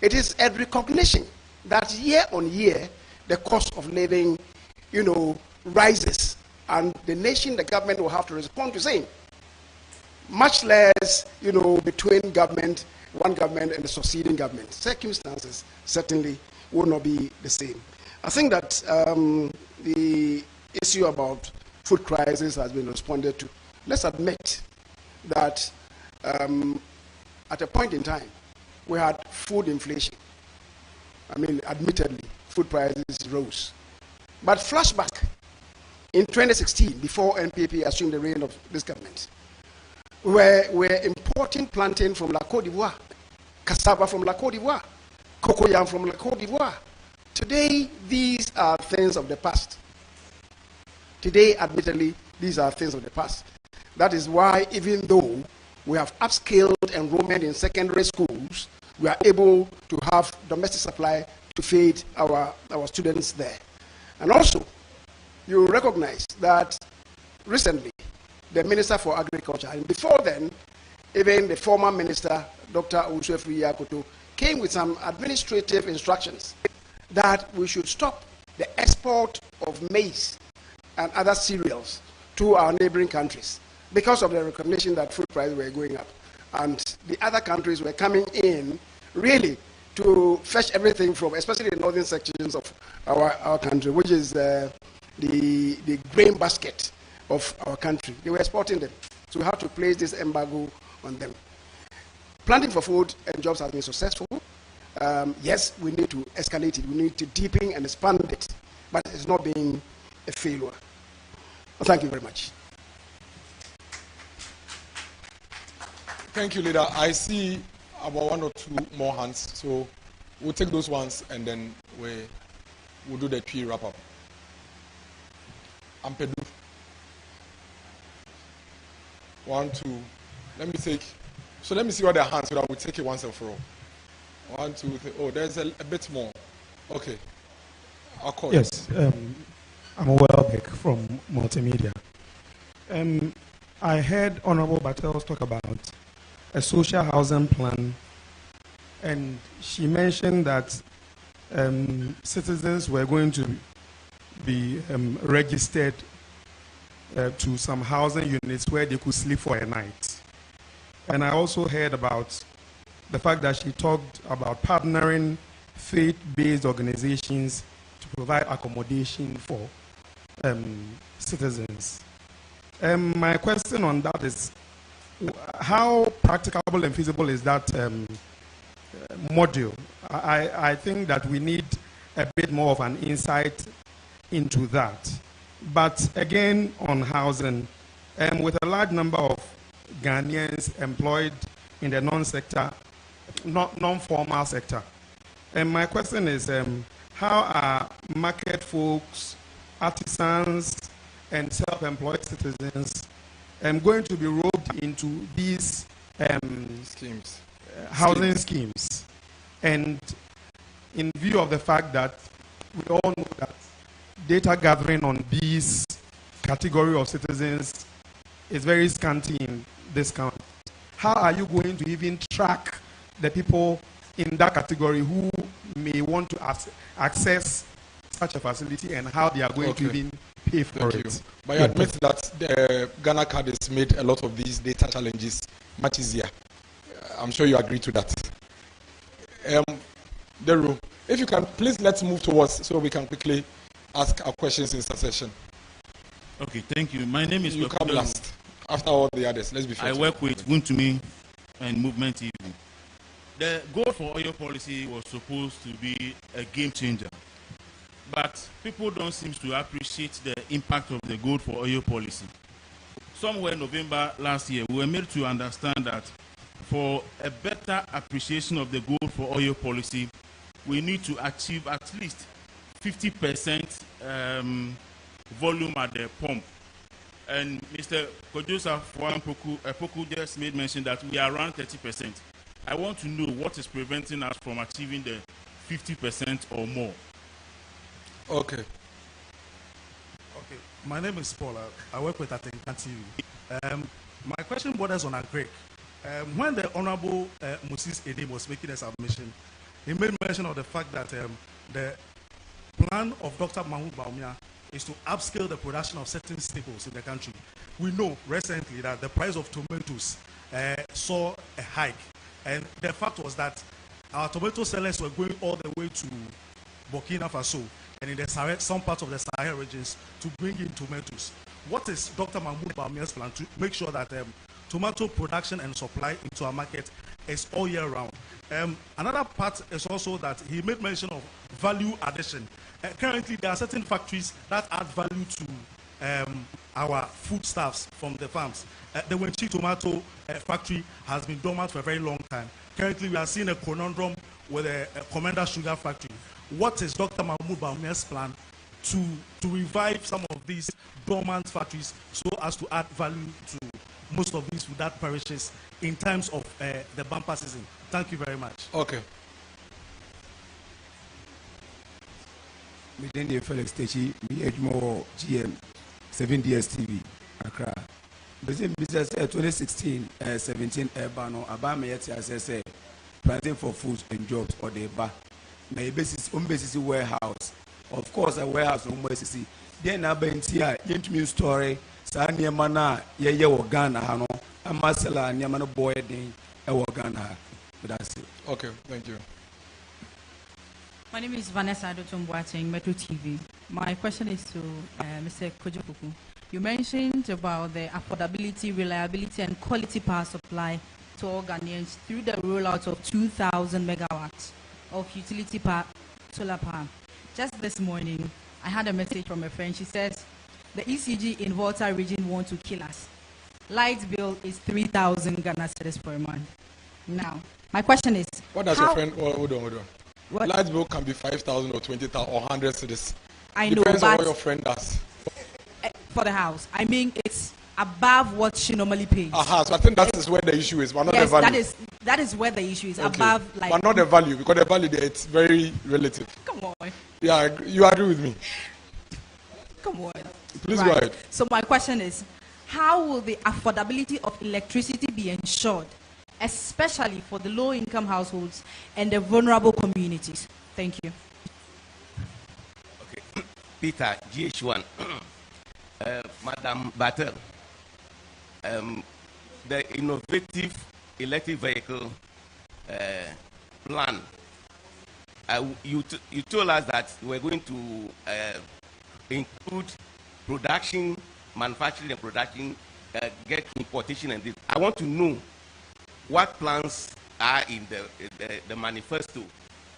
It is a recognition that year on year, the cost of living, rises, and the nation, the government will have to respond to same. Much less, between government, one government and the succeeding government. Circumstances certainly will not be the same. I think that the issue about food crisis has been responded to. Let's admit that at a point in time, we had food inflation. I mean, admittedly, food prices rose. But flashback, in 2016, before NPP assumed the reign of this government, we're importing plantain from La Côte d'Ivoire, cassava from La Côte d'Ivoire, cocoyam from La Côte d'Ivoire. Today, these are things of the past. Today, admittedly, these are things of the past. That is why, even though we have upscaled enrollment in secondary schools, we are able to have domestic supply to feed our students there. And also, you recognize that recently, the Minister for Agriculture, and before then, even the former Minister, Dr. Usuefu Yakuto, came with some administrative instructions that we should stop the export of maize and other cereals to our neighboring countries because of the recognition that food prices were going up. And the other countries were coming in really to fetch everything from, especially the northern sections of our country, which is the grain basket of our country. They were exporting them. So we have to place this embargo on them. Planting for Food and Jobs has been successful. Yes, we need to escalate it. We need to deepen and expand it. But it's not been a failure. Well, thank you very much. Thank you, Leader. I see about one or two more hands. So we'll take those ones and then we'll do the tree wrap-up. Ampedu. 1, 2. Let me see what their hands so that we'll take it once and for all. 1, 2, 3. Oh, there's a bit more. Okay. I'll call. Yes. I'm Welbeck from Multimedia. I heard Honorable Bartels talk about a social housing plan, and she mentioned that citizens were going to be registered to some housing units where they could sleep for a night. And I also heard about the fact that she talked about partnering faith-based organizations to provide accommodation for citizens. My question on that is, how practicable and feasible is that module? I think that we need a bit more of an insight into that. But again, on housing, with a large number of Ghanaians employed in the non-formal sector, and my question is, how are market folks, artisans, and self-employed citizens going to be roped into these schemes, housing schemes? And in view of the fact that we all know that data gathering on these category of citizens is very scanty in this country, how are you going to even track the people in that category who may want to access such a facility, and how they are going to even pay for it? But you admit that the Ghana card has made a lot of these data challenges much easier. I'm sure you agree to that. Deru, if you can, please let's move towards so we can quickly ask our questions in succession. Okay, thank you. My name is... You come last, after all the others. Let's be fair. I work with Wuntumi and Movement TV. the gold for oil policy was supposed to be a game changer. But people don't seem to appreciate the impact of the gold for oil policy. Somewhere in November last year, we were made to understand that for a better appreciation of the gold for oil policy, we need to achieve at least 50% volume at the pump. And Mr. Kojosa Poku just made mention that we are around 30%. I want to know what is preventing us from achieving the 50% or more. Okay. Okay. My name is Paul. I work with Atenka TV. My question borders on agric. When the Honorable Moses Edim was making a submission, he made mention of the fact that the plan of Dr. Mahmoud Bawumia is to upscale the production of certain staples in the country. We know recently that the price of tomatoes saw a hike. And the fact was that our tomato sellers were going all the way to Burkina Faso and in the Sahel, some parts of the Sahel regions to bring in tomatoes. What is Dr. Mahmoud Bawumia's plan to make sure that tomato production and supply into our market is all year round? Another part is also that he made mention of value addition. Currently, there are certain factories that add value to our foodstuffs from the farms. The Wenchi tomato factory has been dormant for a very long time. Currently, we are seeing a conundrum with a Commander Sugar factory. What is Dr. Mahmoud Bawumia's plan to revive some of these dormant factories so as to add value to most of these food that perishes in times of the bumper season? Thank you very much. Okay. Midende Felix Techi, more GM, 7DS TV, Accra. Business 2016, 17 Ebano, Abama Yeti as planting for food and jobs or the bar. My basis, basis warehouse. Of course, a warehouse on basis. Then I been here, intimate story, Sanya Mana, Ye Ghana, Hano, and Marcella, Yamano boy, Ghana. That's it. Okay, thank you. My name is Vanessa Adotum Boateng, Metro TV. My question is to Mr. Kojopuku. You mentioned about the affordability, reliability, and quality power supply to all Ghanaians through the rollout of 2,000 megawatts of utility power, solar power. Just this morning, I had a message from a friend. She says, the ECG in Volta region want to kill us. Light bill is 3,000 Ghana cedis per month. Now, my question is, what does your friend, hold on. What? Light bill can be 5,000 or 20,000 or 100 cedis. I know, depends on but what your friend does. For the house, I mean, it's above what she normally pays. So I think that is where the issue is, but not the value. that is where the issue is, okay. above, like. But not the value, because the value there, it's very relative. Come on. Yeah, you agree with me? Come on. Please go ahead. So my question is, how will the affordability of electricity be ensured, especially for the low-income households and the vulnerable communities? Thank you. Okay, Peter, GH1. Madam Battle, the innovative electric vehicle plan, you told us that we're going to include production, manufacturing and production, get importation and this. I want to know what plans are in the manifesto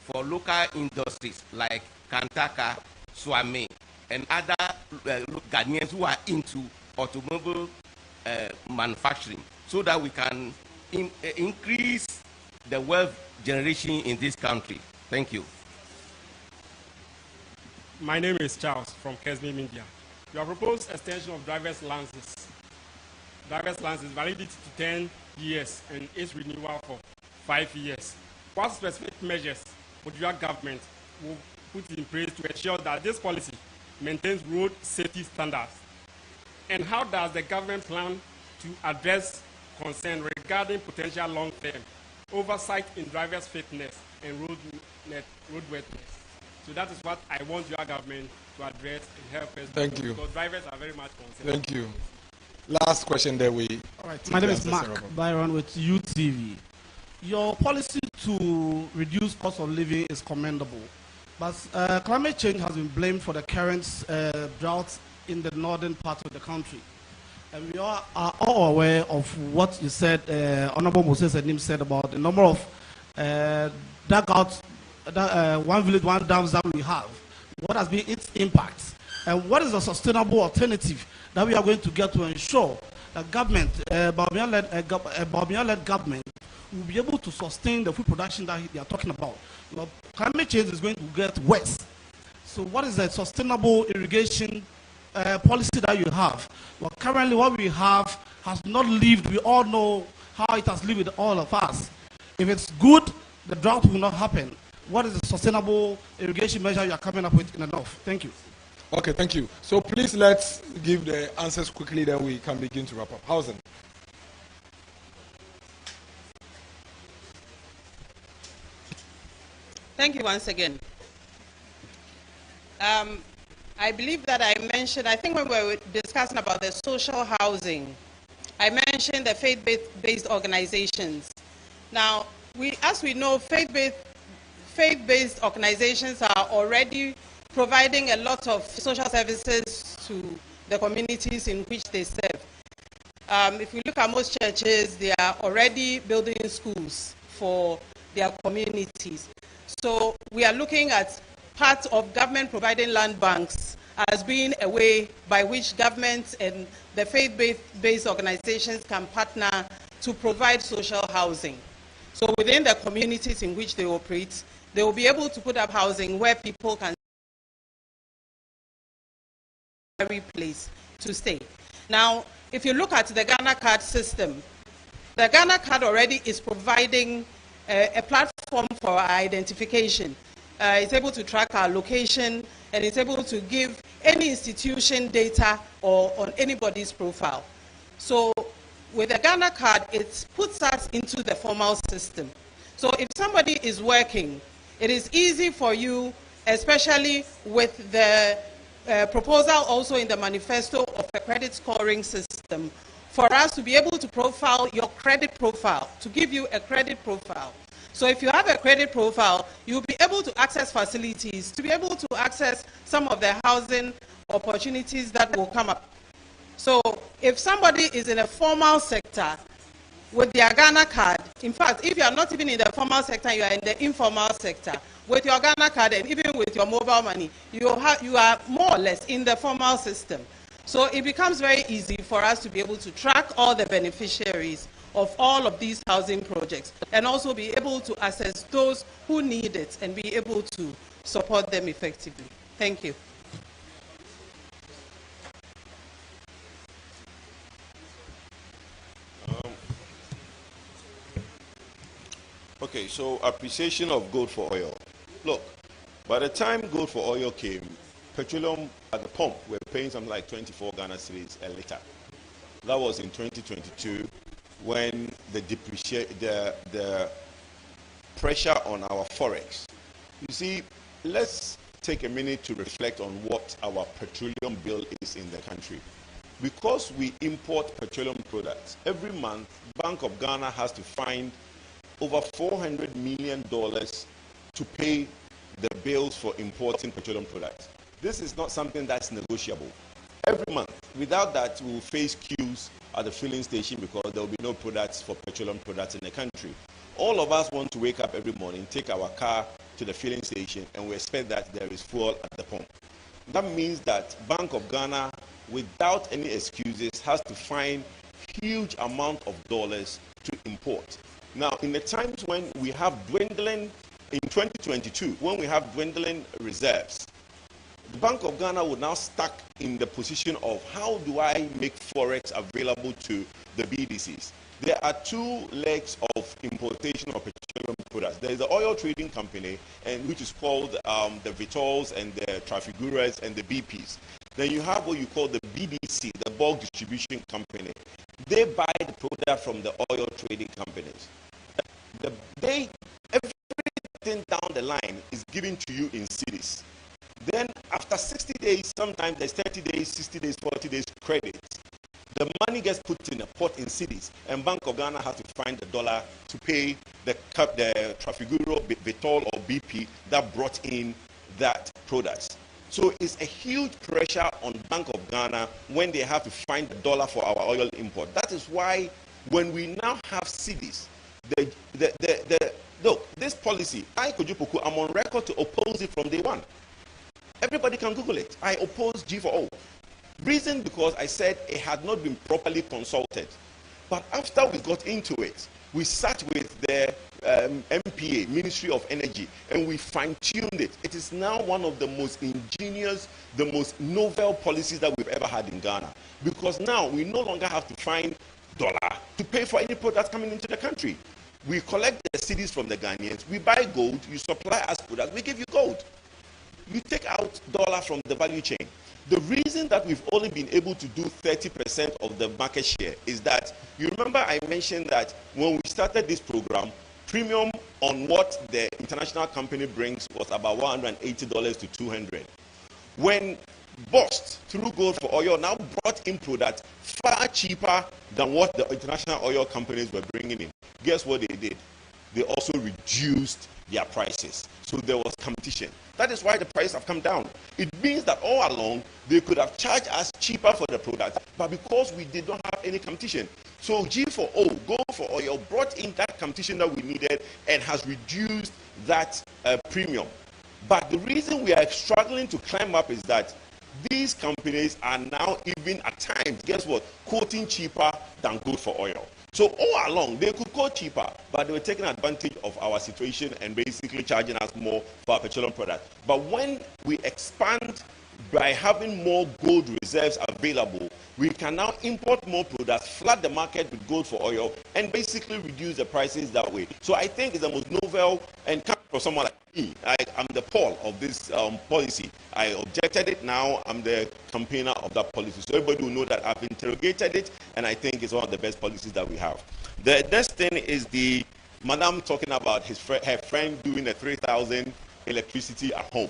for local industries like Kantaka, Swami, and other Ghanaians who are into automobile manufacturing, so that we can increase the wealth generation in this country. Thank you. My name is Charles from Kesney, India. You have proposed extension of driver's licenses. Driver's license validity to 10 years and its renewal for 5 years. What specific measures would your government will put in place to ensure that this policy maintains road safety standards? And how does the government plan to address concern regarding potential long-term oversight in driver's fitness and roadworthiness? So that is what I want your government to address and help us. Thank you. Because drivers are very much concerned. Thank you. Last question there we. All right. My name is Mark Byron with UTV. Your policy to reduce cost of living is commendable, but climate change has been blamed for the current drought in the northern part of the country. And we are all aware of what you said, Honorable Moses Edim said about the number of dug out one village, one dams that we have? What has been its impact? And what is a sustainable alternative that we are going to get to ensure that government, Bawumia-led government, will be able to sustain the food production that they are talking about? Climate change is going to get worse. So what is the sustainable irrigation policy that you have? Well, currently what we have has not lived. We all know how it has lived with all of us. If it's good, the drought will not happen. What is the sustainable irrigation measure you are coming up with in the north? Thank you. Okay, thank you. So please let's give the answers quickly, then we can begin to wrap up. Housing. Thank you once again. I believe that I mentioned, I think when we were discussing about the social housing, I mentioned the faith-based organizations. Now, as we know, faith-based organizations are already providing a lot of social services to the communities in which they serve. If we look at most churches, they are already building schools for their communities. So we are looking at part of government providing land banks as being a way by which governments and the faith-based organizations can partner to provide social housing. So within the communities in which they operate, they will be able to put up housing where people can every place to stay. Now, if you look at the Ghana card system, the Ghana card already is providing a platform for identification. It's able to track our location, and it's able to give any institution data or on anybody's profile. So with the Ghana card, it puts us into the formal system. So if somebody is working, it is easy for you, especially with the proposal also in the manifesto of a credit scoring system, for us to be able to profile your credit profile, to give you a credit profile. So if you have a credit profile, you'll be able to access facilities, to be able to access some of the housing opportunities that will come up. So if somebody is in a formal sector with their Ghana card, in fact, if you are not even in the formal sector, you are in the informal sector, with your Ghana card and even with your mobile money, you are more or less in the formal system. So it becomes very easy for us to be able to track all the beneficiaries of all of these housing projects and also be able to assess those who need it and be able to support them effectively. Thank you. Okay, so appreciation of gold for oil. Look, by the time gold for oil came, petroleum at the pump were paying something like 24 Ghana cedis a liter. That was in 2022 when the pressure on our forex. You see, let's take a minute to reflect on what our petroleum bill is in the country. Because we import petroleum products, every month, Bank of Ghana has to find over $400 million to pay the bills for importing petroleum products. This is not something that's negotiable. Every month, without that, we will face queues at the filling station because there will be no products for petroleum products in the country. All of us want to wake up every morning, take our car to the filling station, and we expect that there is fuel at the pump. That means that Bank of Ghana, without any excuses, has to find huge amount of dollars to import. Now, in the times when we have dwindling, in 2022, when we have dwindling reserves, the Bank of Ghana would now stuck in the position of how do I make forex available to the BDCs? There are two legs of importation of petroleum products. There is the oil trading company, and which is called the Vitols and the Trafiguras and the BPs. Then you have what you call the BDC, the bulk distribution company. They buy the product from the oil trading companies. Everything down the line is given to you in cities. Then after 60 days, sometimes there's 30 days, 60 days, 40 days credit. The money gets put in a pot in cities, and Bank of Ghana has to find the dollar to pay the Trafiguro, Vitol, or BP that brought in that product. So it's a huge pressure on Bank of Ghana when they have to find the dollar for our oil import. That is why when we now have cities, the look, this policy, I, Kojupoku, I'm on record to oppose it from day one. Everybody can Google it. I oppose G4O. Reason because I said it had not been properly consulted. But after we got into it, we sat with the MPA, Ministry of Energy, and we fine-tuned it. It is now one of the most ingenious, the most novel policies that we've ever had in Ghana. Because now we no longer have to find dollar to pay for any product coming into the country. We collect the cedis from the Ghanaians, we buy gold, you supply us products, we give you gold. You take out dollar from the value chain. The reason that we've only been able to do 30% of the market share is that, you remember I mentioned that when we started this program, premium on what the international company brings was about $180 to $200. When Bust, through Gold for Oil, now brought in products far cheaper than what the international oil companies were bringing in, guess what they did? They also reduced their prices. So there was competition. That is why the prices have come down. It means that all along, they could have charged us cheaper for the product, but because we did not have any competition. So G4O, Gold for Oil, brought in that competition that we needed and has reduced that premium. But the reason we are struggling to climb up is that these companies are now even at times, guess what, quoting cheaper than Gold for Oil. So all along, they could go cheaper, but they were taking advantage of our situation and basically charging us more for our petroleum product. But when we expand by having more gold reserves available, we can now import more products, flood the market with gold for oil, and basically reduce the prices that way. So I think it's the most novel, and coming from someone like me, I'm the pole of this policy. I objected it, now I'm the campaigner of that policy. So everybody will know that I've interrogated it, and I think it's one of the best policies that we have. The next thing is the madam talking about her friend doing a 3,000 electricity at home.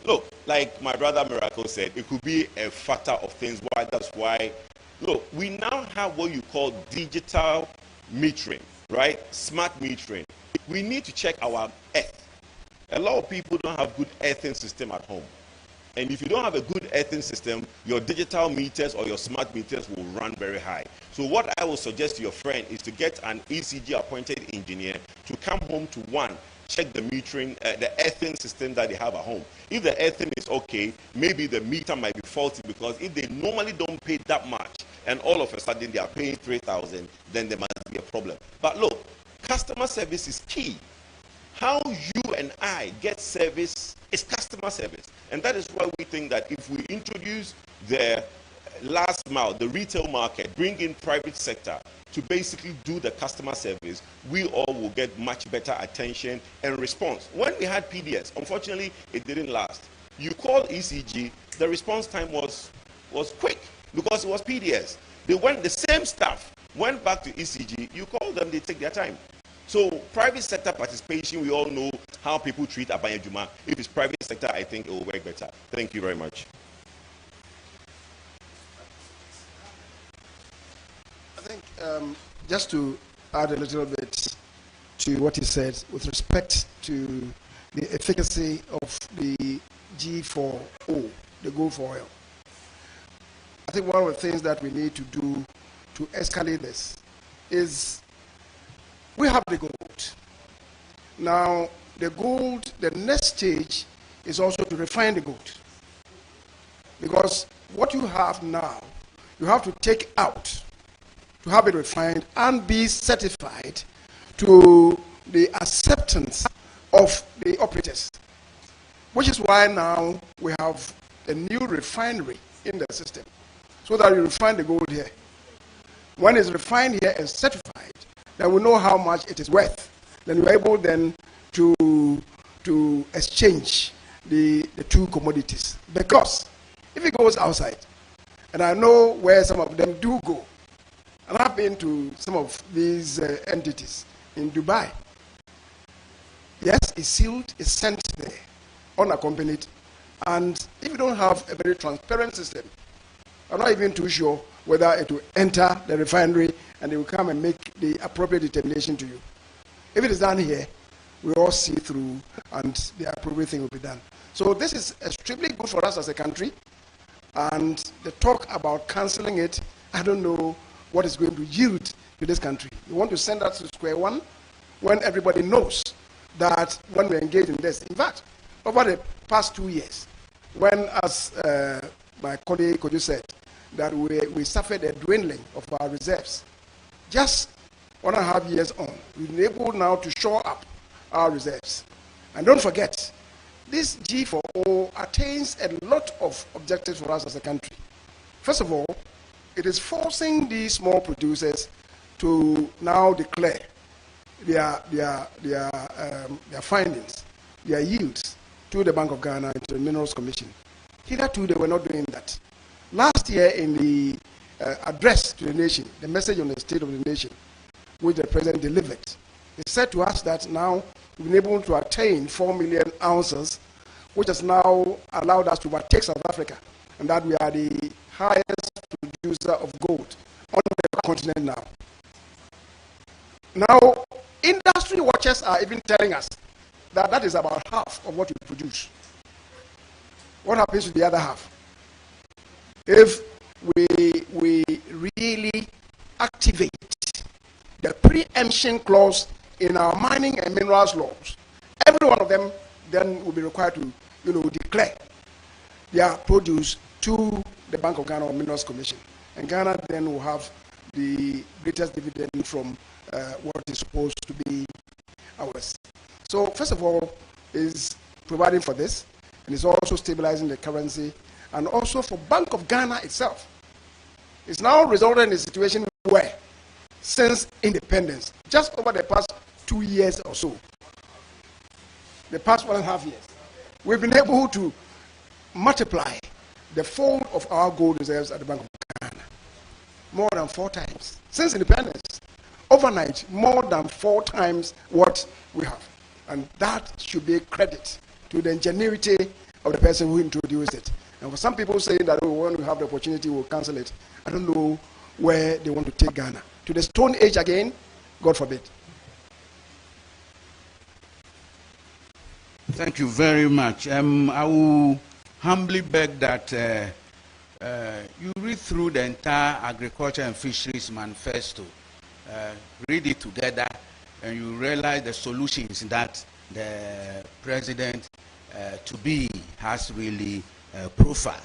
Look, like my brother Miracle said, it could be a factor of things. Why? That's why, look, we now have what you call digital metering, right? Smart metering. We need to check our earth. A lot of people don't have good earthing system at home. And if you don't have a good earthing system, your digital meters or your smart meters will run very high. So what I would suggest to your friend is to get an ECG appointed engineer to come home to one, check the metering, the earthing system that they have at home. If the earthing is okay, maybe the meter might be faulty, because if they normally don't pay that much and all of a sudden they are paying 3,000, then there must be a problem. But look, customer service is key. How you and I get service is customer service. And that is why we think that if we introduce the last mile, the retail market, bring in private sector to basically do the customer service, we all will get much better attention and response. When we had PDS, unfortunately, it didn't last. You call ECG, the response time was quick because it was PDS. The same staff went back to ECG, you call them, they take their time. So private sector participation, we all know how people treat Abaya Juma. If it's private sector, I think it will work better. Thank you very much. I think just to add a little bit to what he said with respect to the efficacy of the G4O, the Gold for Oil. I think one of the things that we need to do to escalate this is we have the gold. Now, the gold, the next stage is also to refine the gold. Because what you have now, you have to take out to have it refined and be certified to the acceptance of the operators. Which is why now we have a new refinery in the system, so that you refine the gold here. When it's refined here and certified, then we know how much it is worth. Then we're able then to exchange the two commodities. Because if it goes outside, and I know where some of them do go, and I've been to some of these entities in Dubai. Yes, it's sealed, it's sent there, unaccompanied. And if you don't have a very transparent system, I'm not even too sure whether it will enter the refinery and they will come and make the appropriate determination to you. If it is done here, we all see through and the appropriate thing will be done. So this is extremely good for us as a country. And the talk about cancelling it, I don't know what is going to yield to this country. You want to send us to square one when everybody knows that when we engage in this, in fact, over the past 2 years, when, as my colleague Kojo said, that we suffered a dwindling of our reserves, just 1.5 years on, we've been able now to shore up our reserves. And don't forget, this G4O attains a lot of objectives for us as a country. First of all, it is forcing these small producers to now declare their findings, their yields, to the Bank of Ghana and to the Minerals Commission. Hitherto, they were not doing that. Last year, in the address to the nation, the message on the state of the nation, which the president delivered, he said to us that now we've been able to attain 4 million ounces, which has now allowed us to overtake South Africa, and that we are the highest producer of gold on the continent now. Now, industry watchers are even telling us that that is about half of what we produce. What happens to the other half? If we really activate the preemption clause in our mining and minerals laws, every one of them then will be required to, declare their produce to the Bank of Ghana or Minerals Commission. And Ghana then will have the greatest dividend from what is supposed to be ours. So first of all, is providing for this, and is also stabilizing the currency, and also for Bank of Ghana itself. It's now resulted in a situation where, since independence, just over the past 2 years or so, the past 1.5 years, we've been able to multiply the fold of our gold reserves at the Bank of Ghana more than 4 times since independence. Overnight, more than 4 times what we have. And that should be a credit to the ingenuity of the person who introduced it. And for some people saying that, when we have the opportunity, we'll cancel it, I don't know where they want to take Ghana. To the Stone Age again? God forbid. Thank you very much. I will humbly beg that you read through the entire Agriculture and Fisheries Manifesto. Read it together, and you realize the solutions that the president to-be has really profiled.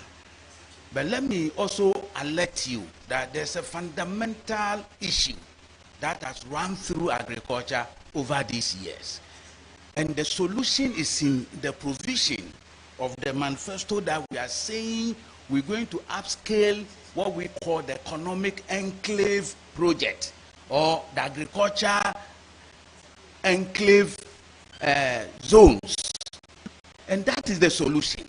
But let me also alert you that there's a fundamental issue that has run through agriculture over these years. And the solution is in the provision of the manifesto that we are saying we're going to upscale what we call the economic enclave project, or the agriculture enclave zones. And that is the solution.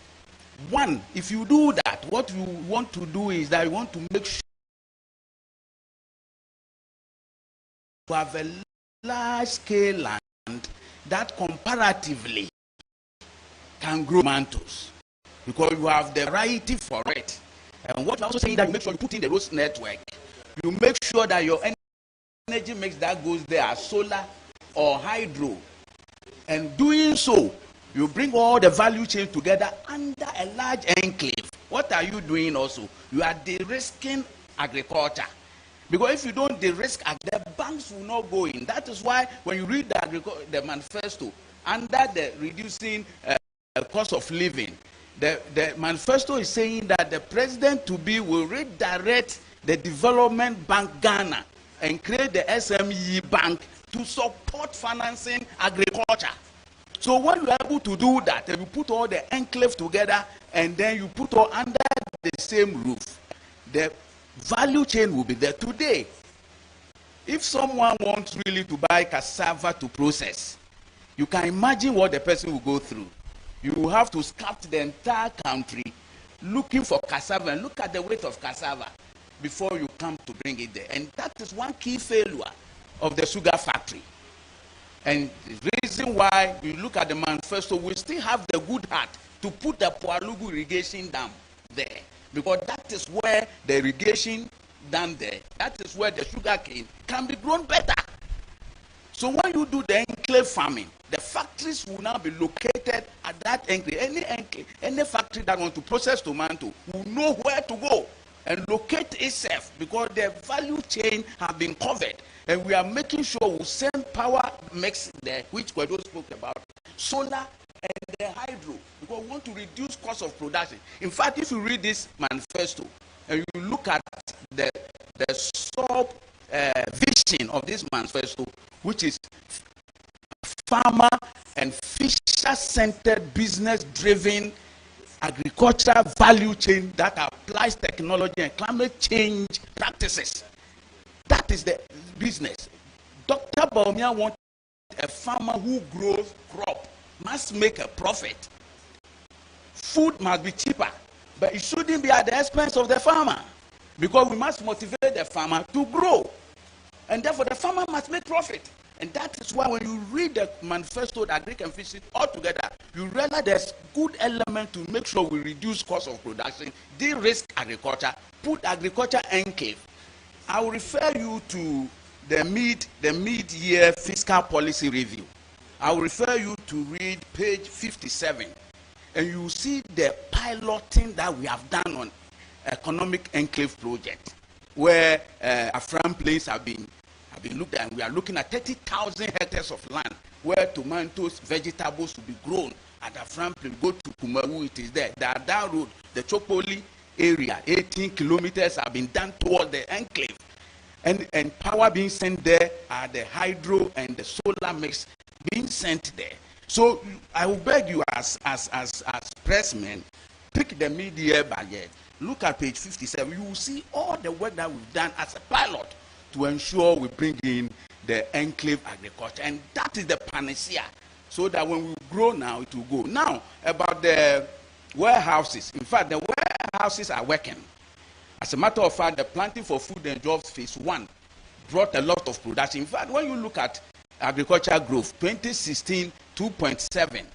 One, if you do that, what you want to do is that you want to make sure you have a large scale land that comparatively can grow tomatoes, because you have the variety for it. And what you're also saying, that you make sure you put in the road network, you make sure that your energy mix that goes there are solar or hydro. And doing so, you bring all the value chain together under a large enclave. What are you doing also? You are de-risking agriculture. Because if you don't de-risk, the banks will not go in. That is why when you read the manifesto, under the reducing cost of living, the manifesto is saying that the president to-be will redirect the Development Bank Ghana and create the SME Bank to support financing agriculture. So when you are able to do that, and you put all the enclaves together, and then you put all under the same roof, the value chain will be there. Today, if someone wants really to buy cassava to process, you can imagine what the person will go through. You will have to scout the entire country looking for cassava, and look at the weight of cassava before you come to bring it there. And that is one key failure of the sugar factory. And the reason why you look at the manifesto, we still have the good heart to put the Pualugu irrigation dam there, because that is where the irrigation dam there, that is where the sugar cane can be grown better. So when you do the enclave farming, the factories will now be located at that enclave. Any factory that wants to process tomato will know where to go. and locate itself, because the value chain have been covered, and we are making sure we send power mix there, which Kwedo spoke about, solar and the hydro, because we want to reduce cost of production. In fact, if you read this manifesto and you look at the sub vision of this manifesto, which is farmer and fisher-centered, business-driven agricultural value chain that applies technology and climate change practices. That is the business. Dr. Baumia wants a farmer who grows crop must make a profit. Food must be cheaper, but it shouldn't be at the expense of the farmer, because we must motivate the farmer to grow, and therefore the farmer must make profit. And that is why when you read the manifesto, the agric and fishing all together, you realize there's good element to make sure we reduce cost of production, de-risk agriculture, put agriculture enclave. I will refer you to the mid-year fiscal policy review. I will refer you to read page 57, and you see the piloting that we have done on economic enclave project, where Afram Plains have been looked at, and we are looking at 30,000 hectares of land where tomatoes, vegetables will be grown at Afram Plains. Go to Kumaru, it is there. The Adan Road, the Chopoli area, 18 kilometers have been done toward the enclave. And power being sent there, the hydro and the solar mix being sent there. So I will beg you as pressmen, pick the mid-year budget, look at page 57, you will see all the work that we've done as a pilot to ensure we bring in the enclave agriculture. And that is the panacea, so that when we grow now, it will go. Now, about the warehouses. In fact, the warehouses are working. As a matter of fact, the planting for food and jobs phase 1 brought a lot of production. In fact, when you look at agriculture growth, 2016, 2.7.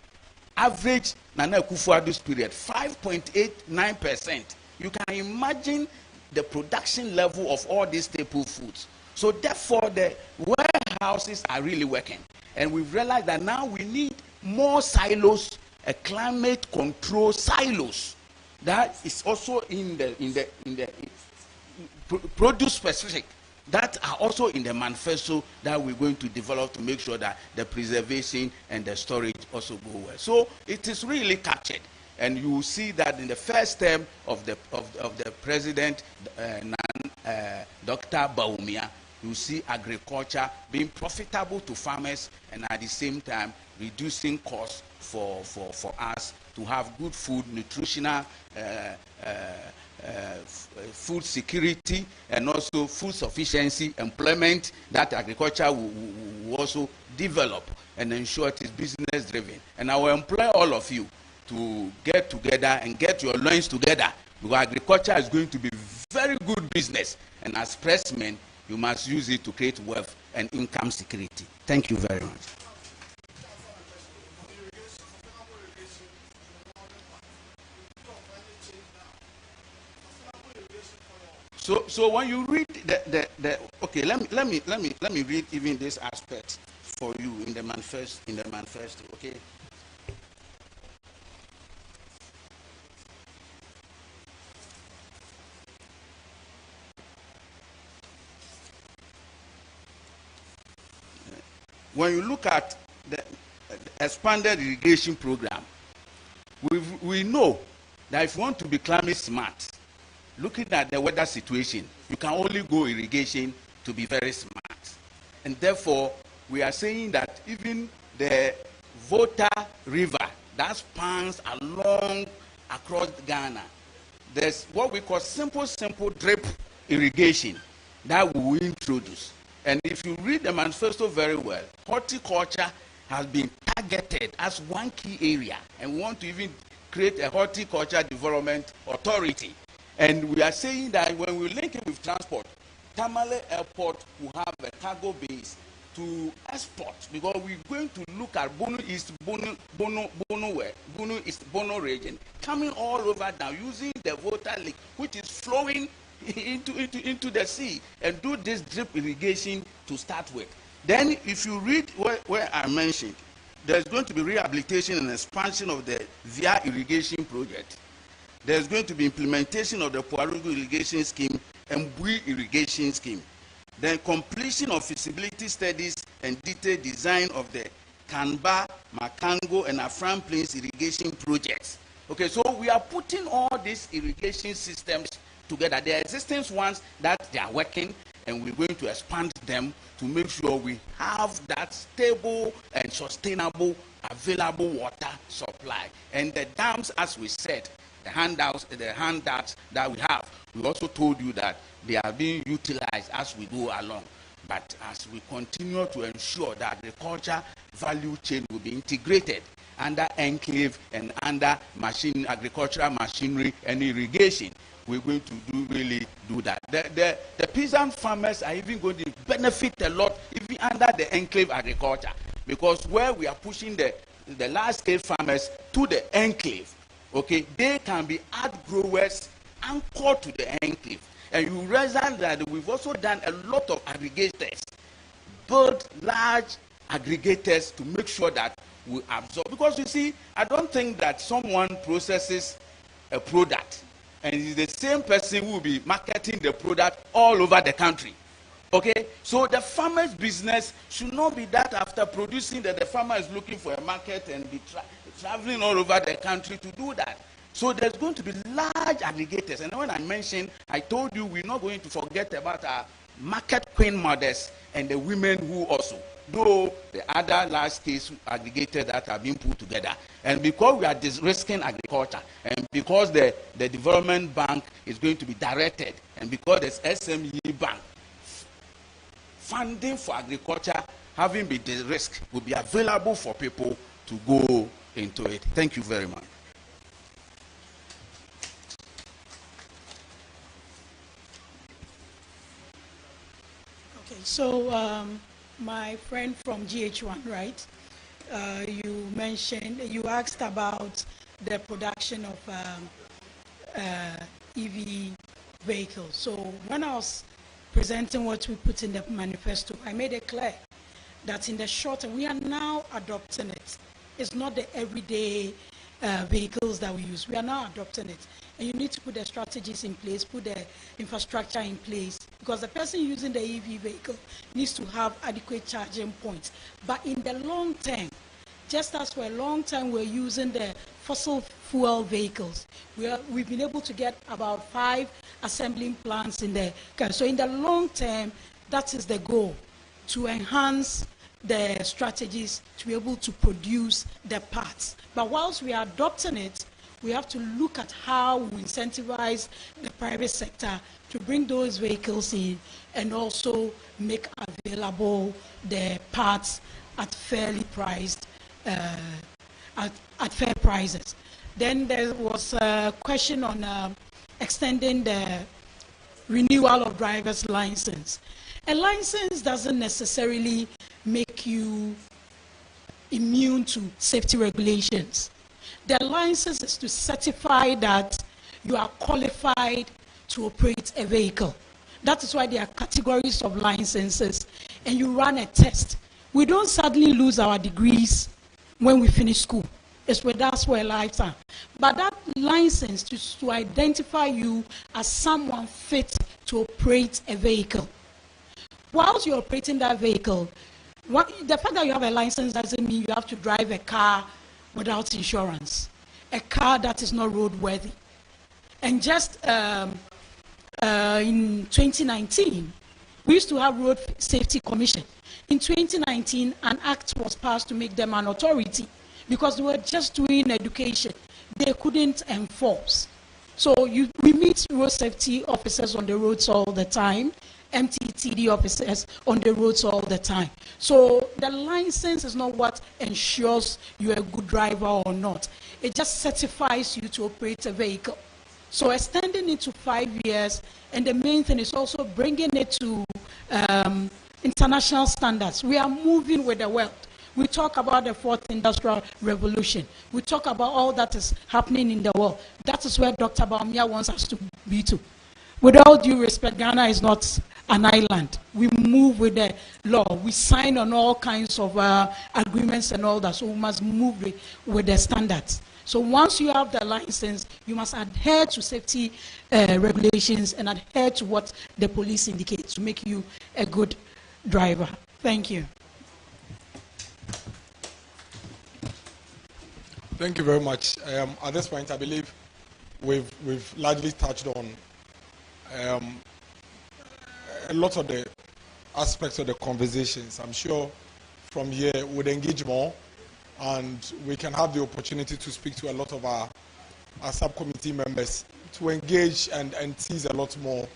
Average Nana Akufo-Addo's period, 5.89%. You can imagine the production level of all these staple foods. So therefore, the warehouses are really working. And we've realized that now we need more silos, a climate control silos. That is also in the produce specific, that are also in the manifesto that we're going to develop to make sure that the preservation and the storage also go well. So it is really captured, and you will see that in the first term of the president, Dr. Baumia, you see agriculture being profitable to farmers, and at the same time reducing costs for us to have good food, nutritional food security, and also food sufficiency, employment that agriculture will also develop and ensure it is business driven. And I will employ all of you to get together and get your loins together, because agriculture is going to be very good business, and as pressmen, you must use it to create wealth and income security. Thank you very much. So when you read okay, let me read even this aspect for you in the manifesto, okay? When you look at the expanded irrigation program, we know that if you want to be climate smart, looking at the weather situation, you can only go irrigation to be very smart. And therefore, we are saying that even the Volta River that spans along across Ghana, there's what we call simple drip irrigation that we will introduce. And if you read the manifesto very well, horticulture has been targeted as one key area, and we want to even create a horticulture development authority. And we are saying that when we link it with transport, Tamale Airport will have a cargo base to export, because we're going to look at Bono East, Bono East, Bono region, coming all over now using the Volta Lake, which is flowing into the sea, and do this drip irrigation to start with. Then if you read where I mentioned, there's going to be rehabilitation and expansion of the via irrigation project. There's going to be implementation of the Puarugu irrigation scheme and Bui irrigation scheme. Then completion of feasibility studies and detailed design of the Kanba, Makango, and Afram Plains irrigation projects. Okay, so we are putting all these irrigation systems together. The existing ones that they are working, and we're going to expand them to make sure we have that stable and sustainable available water supply. And the dams, as we said, the handouts that we have, we also told you that they are being utilized as we go along. But as we continue to ensure that agriculture value chain will be integrated under enclave and under agricultural machinery and irrigation, we're going to really do that. The peasant farmers are even going to benefit a lot even under the enclave agriculture, because where we are pushing the large-scale farmers to the enclave, okay, they can be ad growers anchored to the enclave. And you realize that we've also done a lot of aggregators, build large aggregators to make sure that we absorb. Because you see, I don't think that someone processes a product and it's the same person who will be marketing the product all over the country. Okay, so the farmer's business should not be that after producing that the farmer is looking for a market and be traveling all over the country to do that. So there's going to be large aggregators. And when I mentioned, I told you we're not going to forget about our market queen mothers and the women who also, though the other large-scale aggregators that are being put together. And because we are de-risking agriculture, and because the development bank is going to be directed, and because there's SME bank, funding for agriculture having been de-risked will be available for people to go into it. Thank you very much. Okay, so my friend from GH1, right? You asked about the production of EV vehicles. So when I was presenting what we put in the manifesto, I made it clear that in the short term, we are now adopting it. It's not the everyday vehicles that we use. We are now adopting it. And you need to put the strategies in place, put the infrastructure in place, because the person using the EV vehicle needs to have adequate charging points. But in the long term, just as for a long time we're using the fossil fuel vehicles, we've been able to get about 5 assembling plants in there. So in the long term, that is the goal, to enhance the strategies to be able to produce the parts. But whilst we are adopting it, we have to look at how we incentivize the private sector to bring those vehicles in and also make available the parts at fairly priced, at fair prices. Then there was a question on extending the renewal of driver's license. A license doesn't necessarily make you immune to safety regulations. The license is to certify that you are qualified to operate a vehicle. That is why there are categories of licenses, and you run a test. We don't suddenly lose our degrees when we finish school. It's with us for a lifetime. But that license is to identify you as someone fit to operate a vehicle. Whilst you're operating that vehicle, the fact that you have a license doesn't mean you have to drive a car without insurance, a car that is not roadworthy. And just in 2019, we used to have Road Safety Commission. In 2019, an act was passed to make them an authority because they were just doing education. They couldn't enforce. So we meet road safety officers on the roads all the time, MTTD officers on the roads all the time. So the license is not what ensures you're a good driver or not. It just certifies you to operate a vehicle. So extending it to 5 years, and the main thing is also bringing it to international standards. We are moving with the world. We talk about the 4th Industrial Revolution. We talk about all that is happening in the world. That is where Dr. Baumia wants us to be to. With all due respect, Ghana is not an island. We move with the law. We sign on all kinds of agreements and all that, so we must move with the standards. So once you have the license, you must adhere to safety regulations and adhere to what the police indicates to make you a good driver. Thank you. Thank you very much. At this point, I believe we've largely touched on a lot of the aspects of the conversations. I'm sure from here we'll engage more, and we can have the opportunity to speak to a lot of our subcommittee members to engage and tease a lot more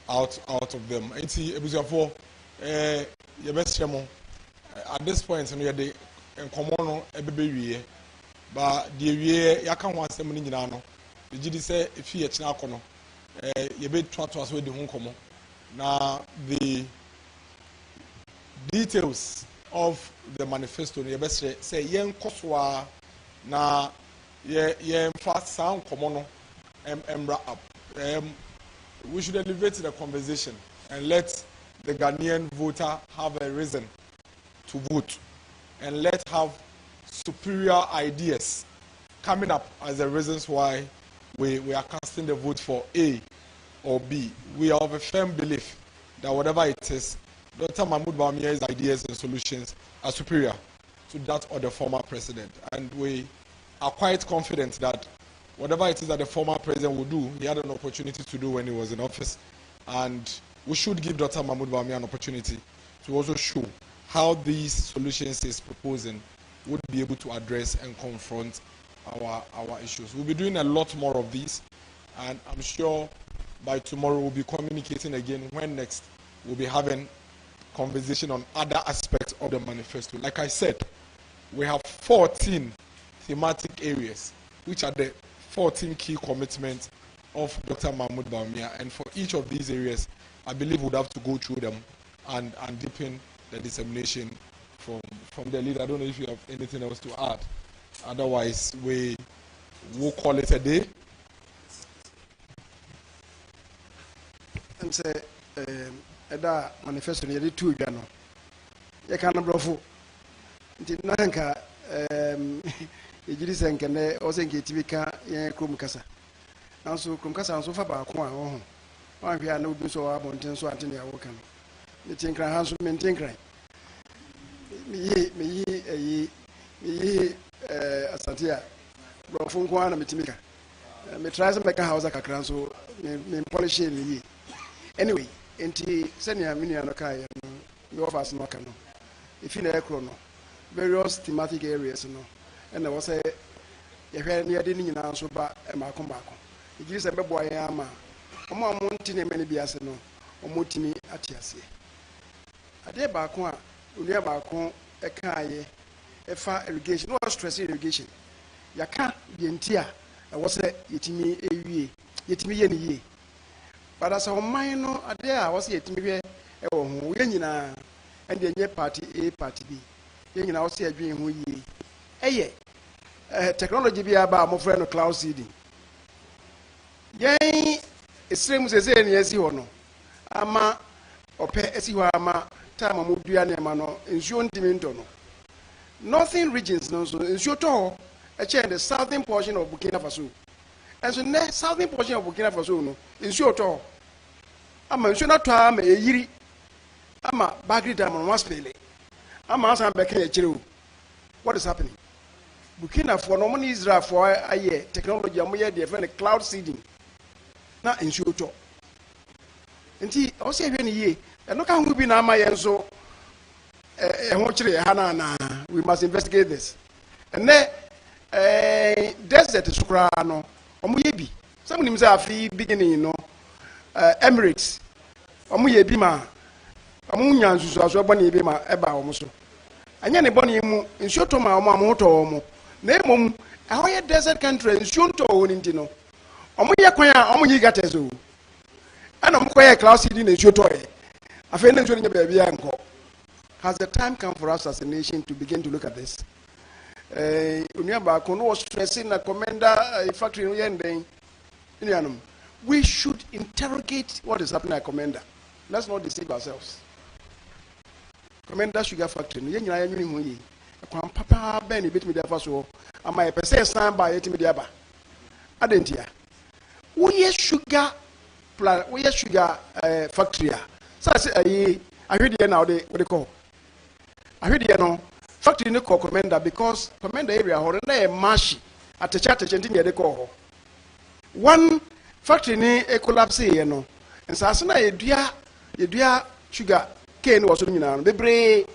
out of them. At this point, we are the common but the year Yakan wants them in Yano. The GD say if you are Chinacono, you bet to us with the home common. Now, the details of the manifesto, you best say, Yen Koswa, na ye fast sound common and wrap up. We should elevate the conversation and let the Ghanaian voter have a reason to vote, and let have superior ideas coming up as the reasons why we are casting the vote for A or B. We are of a firm belief that whatever it is, Dr. Mahmoud Bawumia's ideas and solutions are superior to that of the former president. And we are quite confident that whatever it is that the former president will do, he had an opportunity to do when he was in office. And we should give Dr. Mahmoud Bawumia an opportunity to also show how these solutions he's proposing would be able to address and confront our issues. We'll be doing a lot more of these, and I'm sure by tomorrow we'll be communicating again when next we'll be having conversation on other aspects of the manifesto. Like I said, we have 14 thematic areas, which are the 14 key commitments of Dr. Mahmoud Bawumia, and for each of these areas, I believe we'd have to go through them and deepen the dissemination from the leader. I don't know if you have anything else to add. Otherwise, we will call it a day. And say, that manifesto nearly 2 years. You can't bluff. Nanka, Ejiri Sankane, Osenki Tivika, Krumkasa. And so Krumkasa and so far back one. One here no do so about so Antonia Wokan. The Tinkra has to maintain crime. Me Asantia, Brofun Kwana Mitimika. Me try to make a house like a crown so me polish it. Anyway, enti senior miniano kai no offers no cano. If you know chrono, various thematic areas no, and I was a near the Nina so back and my comeback. It gives a boy ama. Omo amontine many biaseno, omotimi atiase. Ade ba ko a onua ba ko e kaaye e fa irrigation, no stress irrigation. Yaka yenti a e wo se yetimi ewie, yetimi ye ne ye. But as a man no ade a wo se yetimi hwe e wo ho, ye nyina and the party A party B. Ye nyina wo se adwen ho ye. Eye technology bi aba mo frɛ no cloud seeding. Yen Extreme says, yes, you know. Ama ope esiwa ama time amudua ne ma no nsuo ntimi no. Northern regions no so nsuo to e the southern portion of Burkina Faso. And so the southern portion of Burkina Faso no nsuo to. Ama nsuo na to ama yiri. Ama Bagri Dam no waspele. Ama asan beka e kire. What is happening? Burkina for no money Israel for aye technology amoye dey friend cloud seeding. Na nsuo to nti o se hwe ne ye no ka hu bi na ama ye nso ho kire ha na we must investigate this and desert sukra no omo ye bi some nim say afi beginning no Emirates omo ye bi ma omo nya nsusu aso bone bi ma eba omo so anya ne bone mu nsuo to ma omo to omo na emom ahoye desert country nsuo to ho nti no omo ye kwan a omo yi gates o ana mo koye class di na nsuo to e afa na nsuo nya ba bia nko. Has the time come for us as a nation to begin to look at this? Unia ba ko no was stressing na commander factory no yenden inianum. We should interrogate what is happening at commander. Let's not deceive ourselves. Commander sugar factory no yenyina yanwini hu yi. Kwan papa ben e betimi da fa so ama yɛ pɛ sɛ ɛsan ba yɛtumi de aba adentia woyɛ sugar plant woyɛ sugar factory a sɛ ɛyi ahwedeɛ na wode kɔ ahwedeɛ no factory ne kɔ commander because commander area hɔ na yɛ mashi atɛkyɛ nti ne yɛde kɔɔ hɔ one factory ne collapse yɛ no nsase na yɛdua sugar cane wɔ so no nyinaa no bebree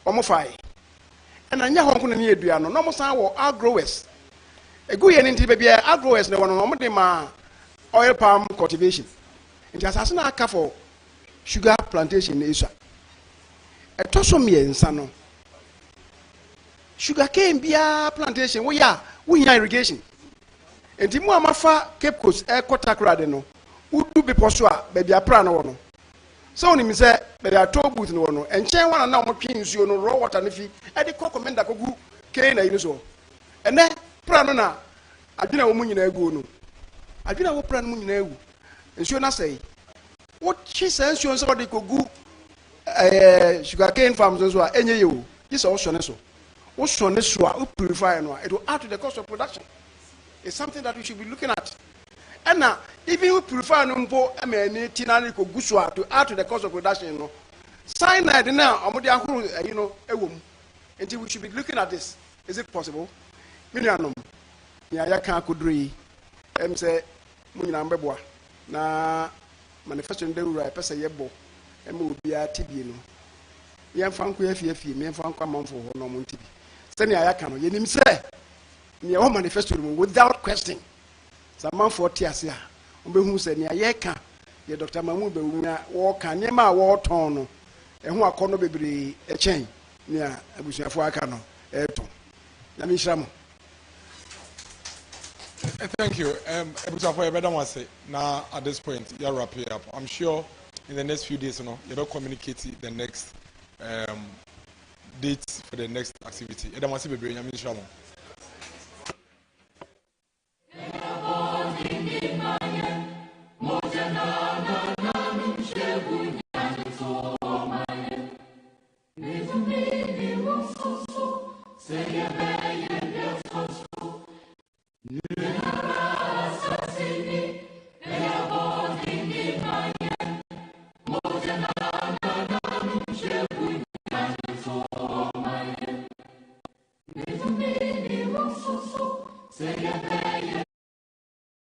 wɔn fae ɛna nyɛ hɔ nko na ne yɛdua no na wɔn san wɔ agrowers egu yɛ ne nti baabi a agrowers na wɔn no wɔn de ma oil palm cultivation nti asase na aka for sugar plantation na esua ɛtɔ so mmiɛnsa no sugar cane biara plantation woyɛ a wonya irrigation nti mu a mafa Cape Coast ɛkɔ Takoradi no wodu bepɔ so a baabi apra no wɔ no sɛ wonim sɛ baabi atɔ booth no wɔ no ɛnkyɛn wana na ɔmotwe nsuo no raw water no fi ɛde kɔ commander kɔgu cane na yi no so ɛnɛ pra no na adwene a wɔ mu nyinaa aguo no adwene a wɔ pra no mu nyinaa agu nsuo no asɛe wotwe saa nsuo no sɛ wɔde kɔgu sugar cane farms no so a ɛnyɛ yɛ o gye sɛ wosɔ ne so wosɔ ne so a wo purify no a it will add to the cost of production. It's something that we should be looking at. And now, even we purify no mpo emeni tinani ko guswa to add to the cost of production, no. Cyanide now, omodi ahuru, you know, ewom. Until we should be looking at this. Is it possible? Milianum. Ya kan kudri. Say munyina mbeboa. Na manifesto nde ura pesa yebo. Obiya tibi no. Yem fanko efie, me fanko amanfo ho no mo tibi. Sani ya kan no, yenim se near home manifesto without question. Some man for Tiasia, who said near Yeka, your Dr. Mamu, walk and Yama war torn, and who are corner baby a chain near Abusia Fuacano, Ayrton. Namishamo. Thank you. Abusia for a better one say now at this point, you're wrapping up. I'm sure in the next few days, you'll communicate the next dates for the next activity. I don't want to be bringing Namishamo.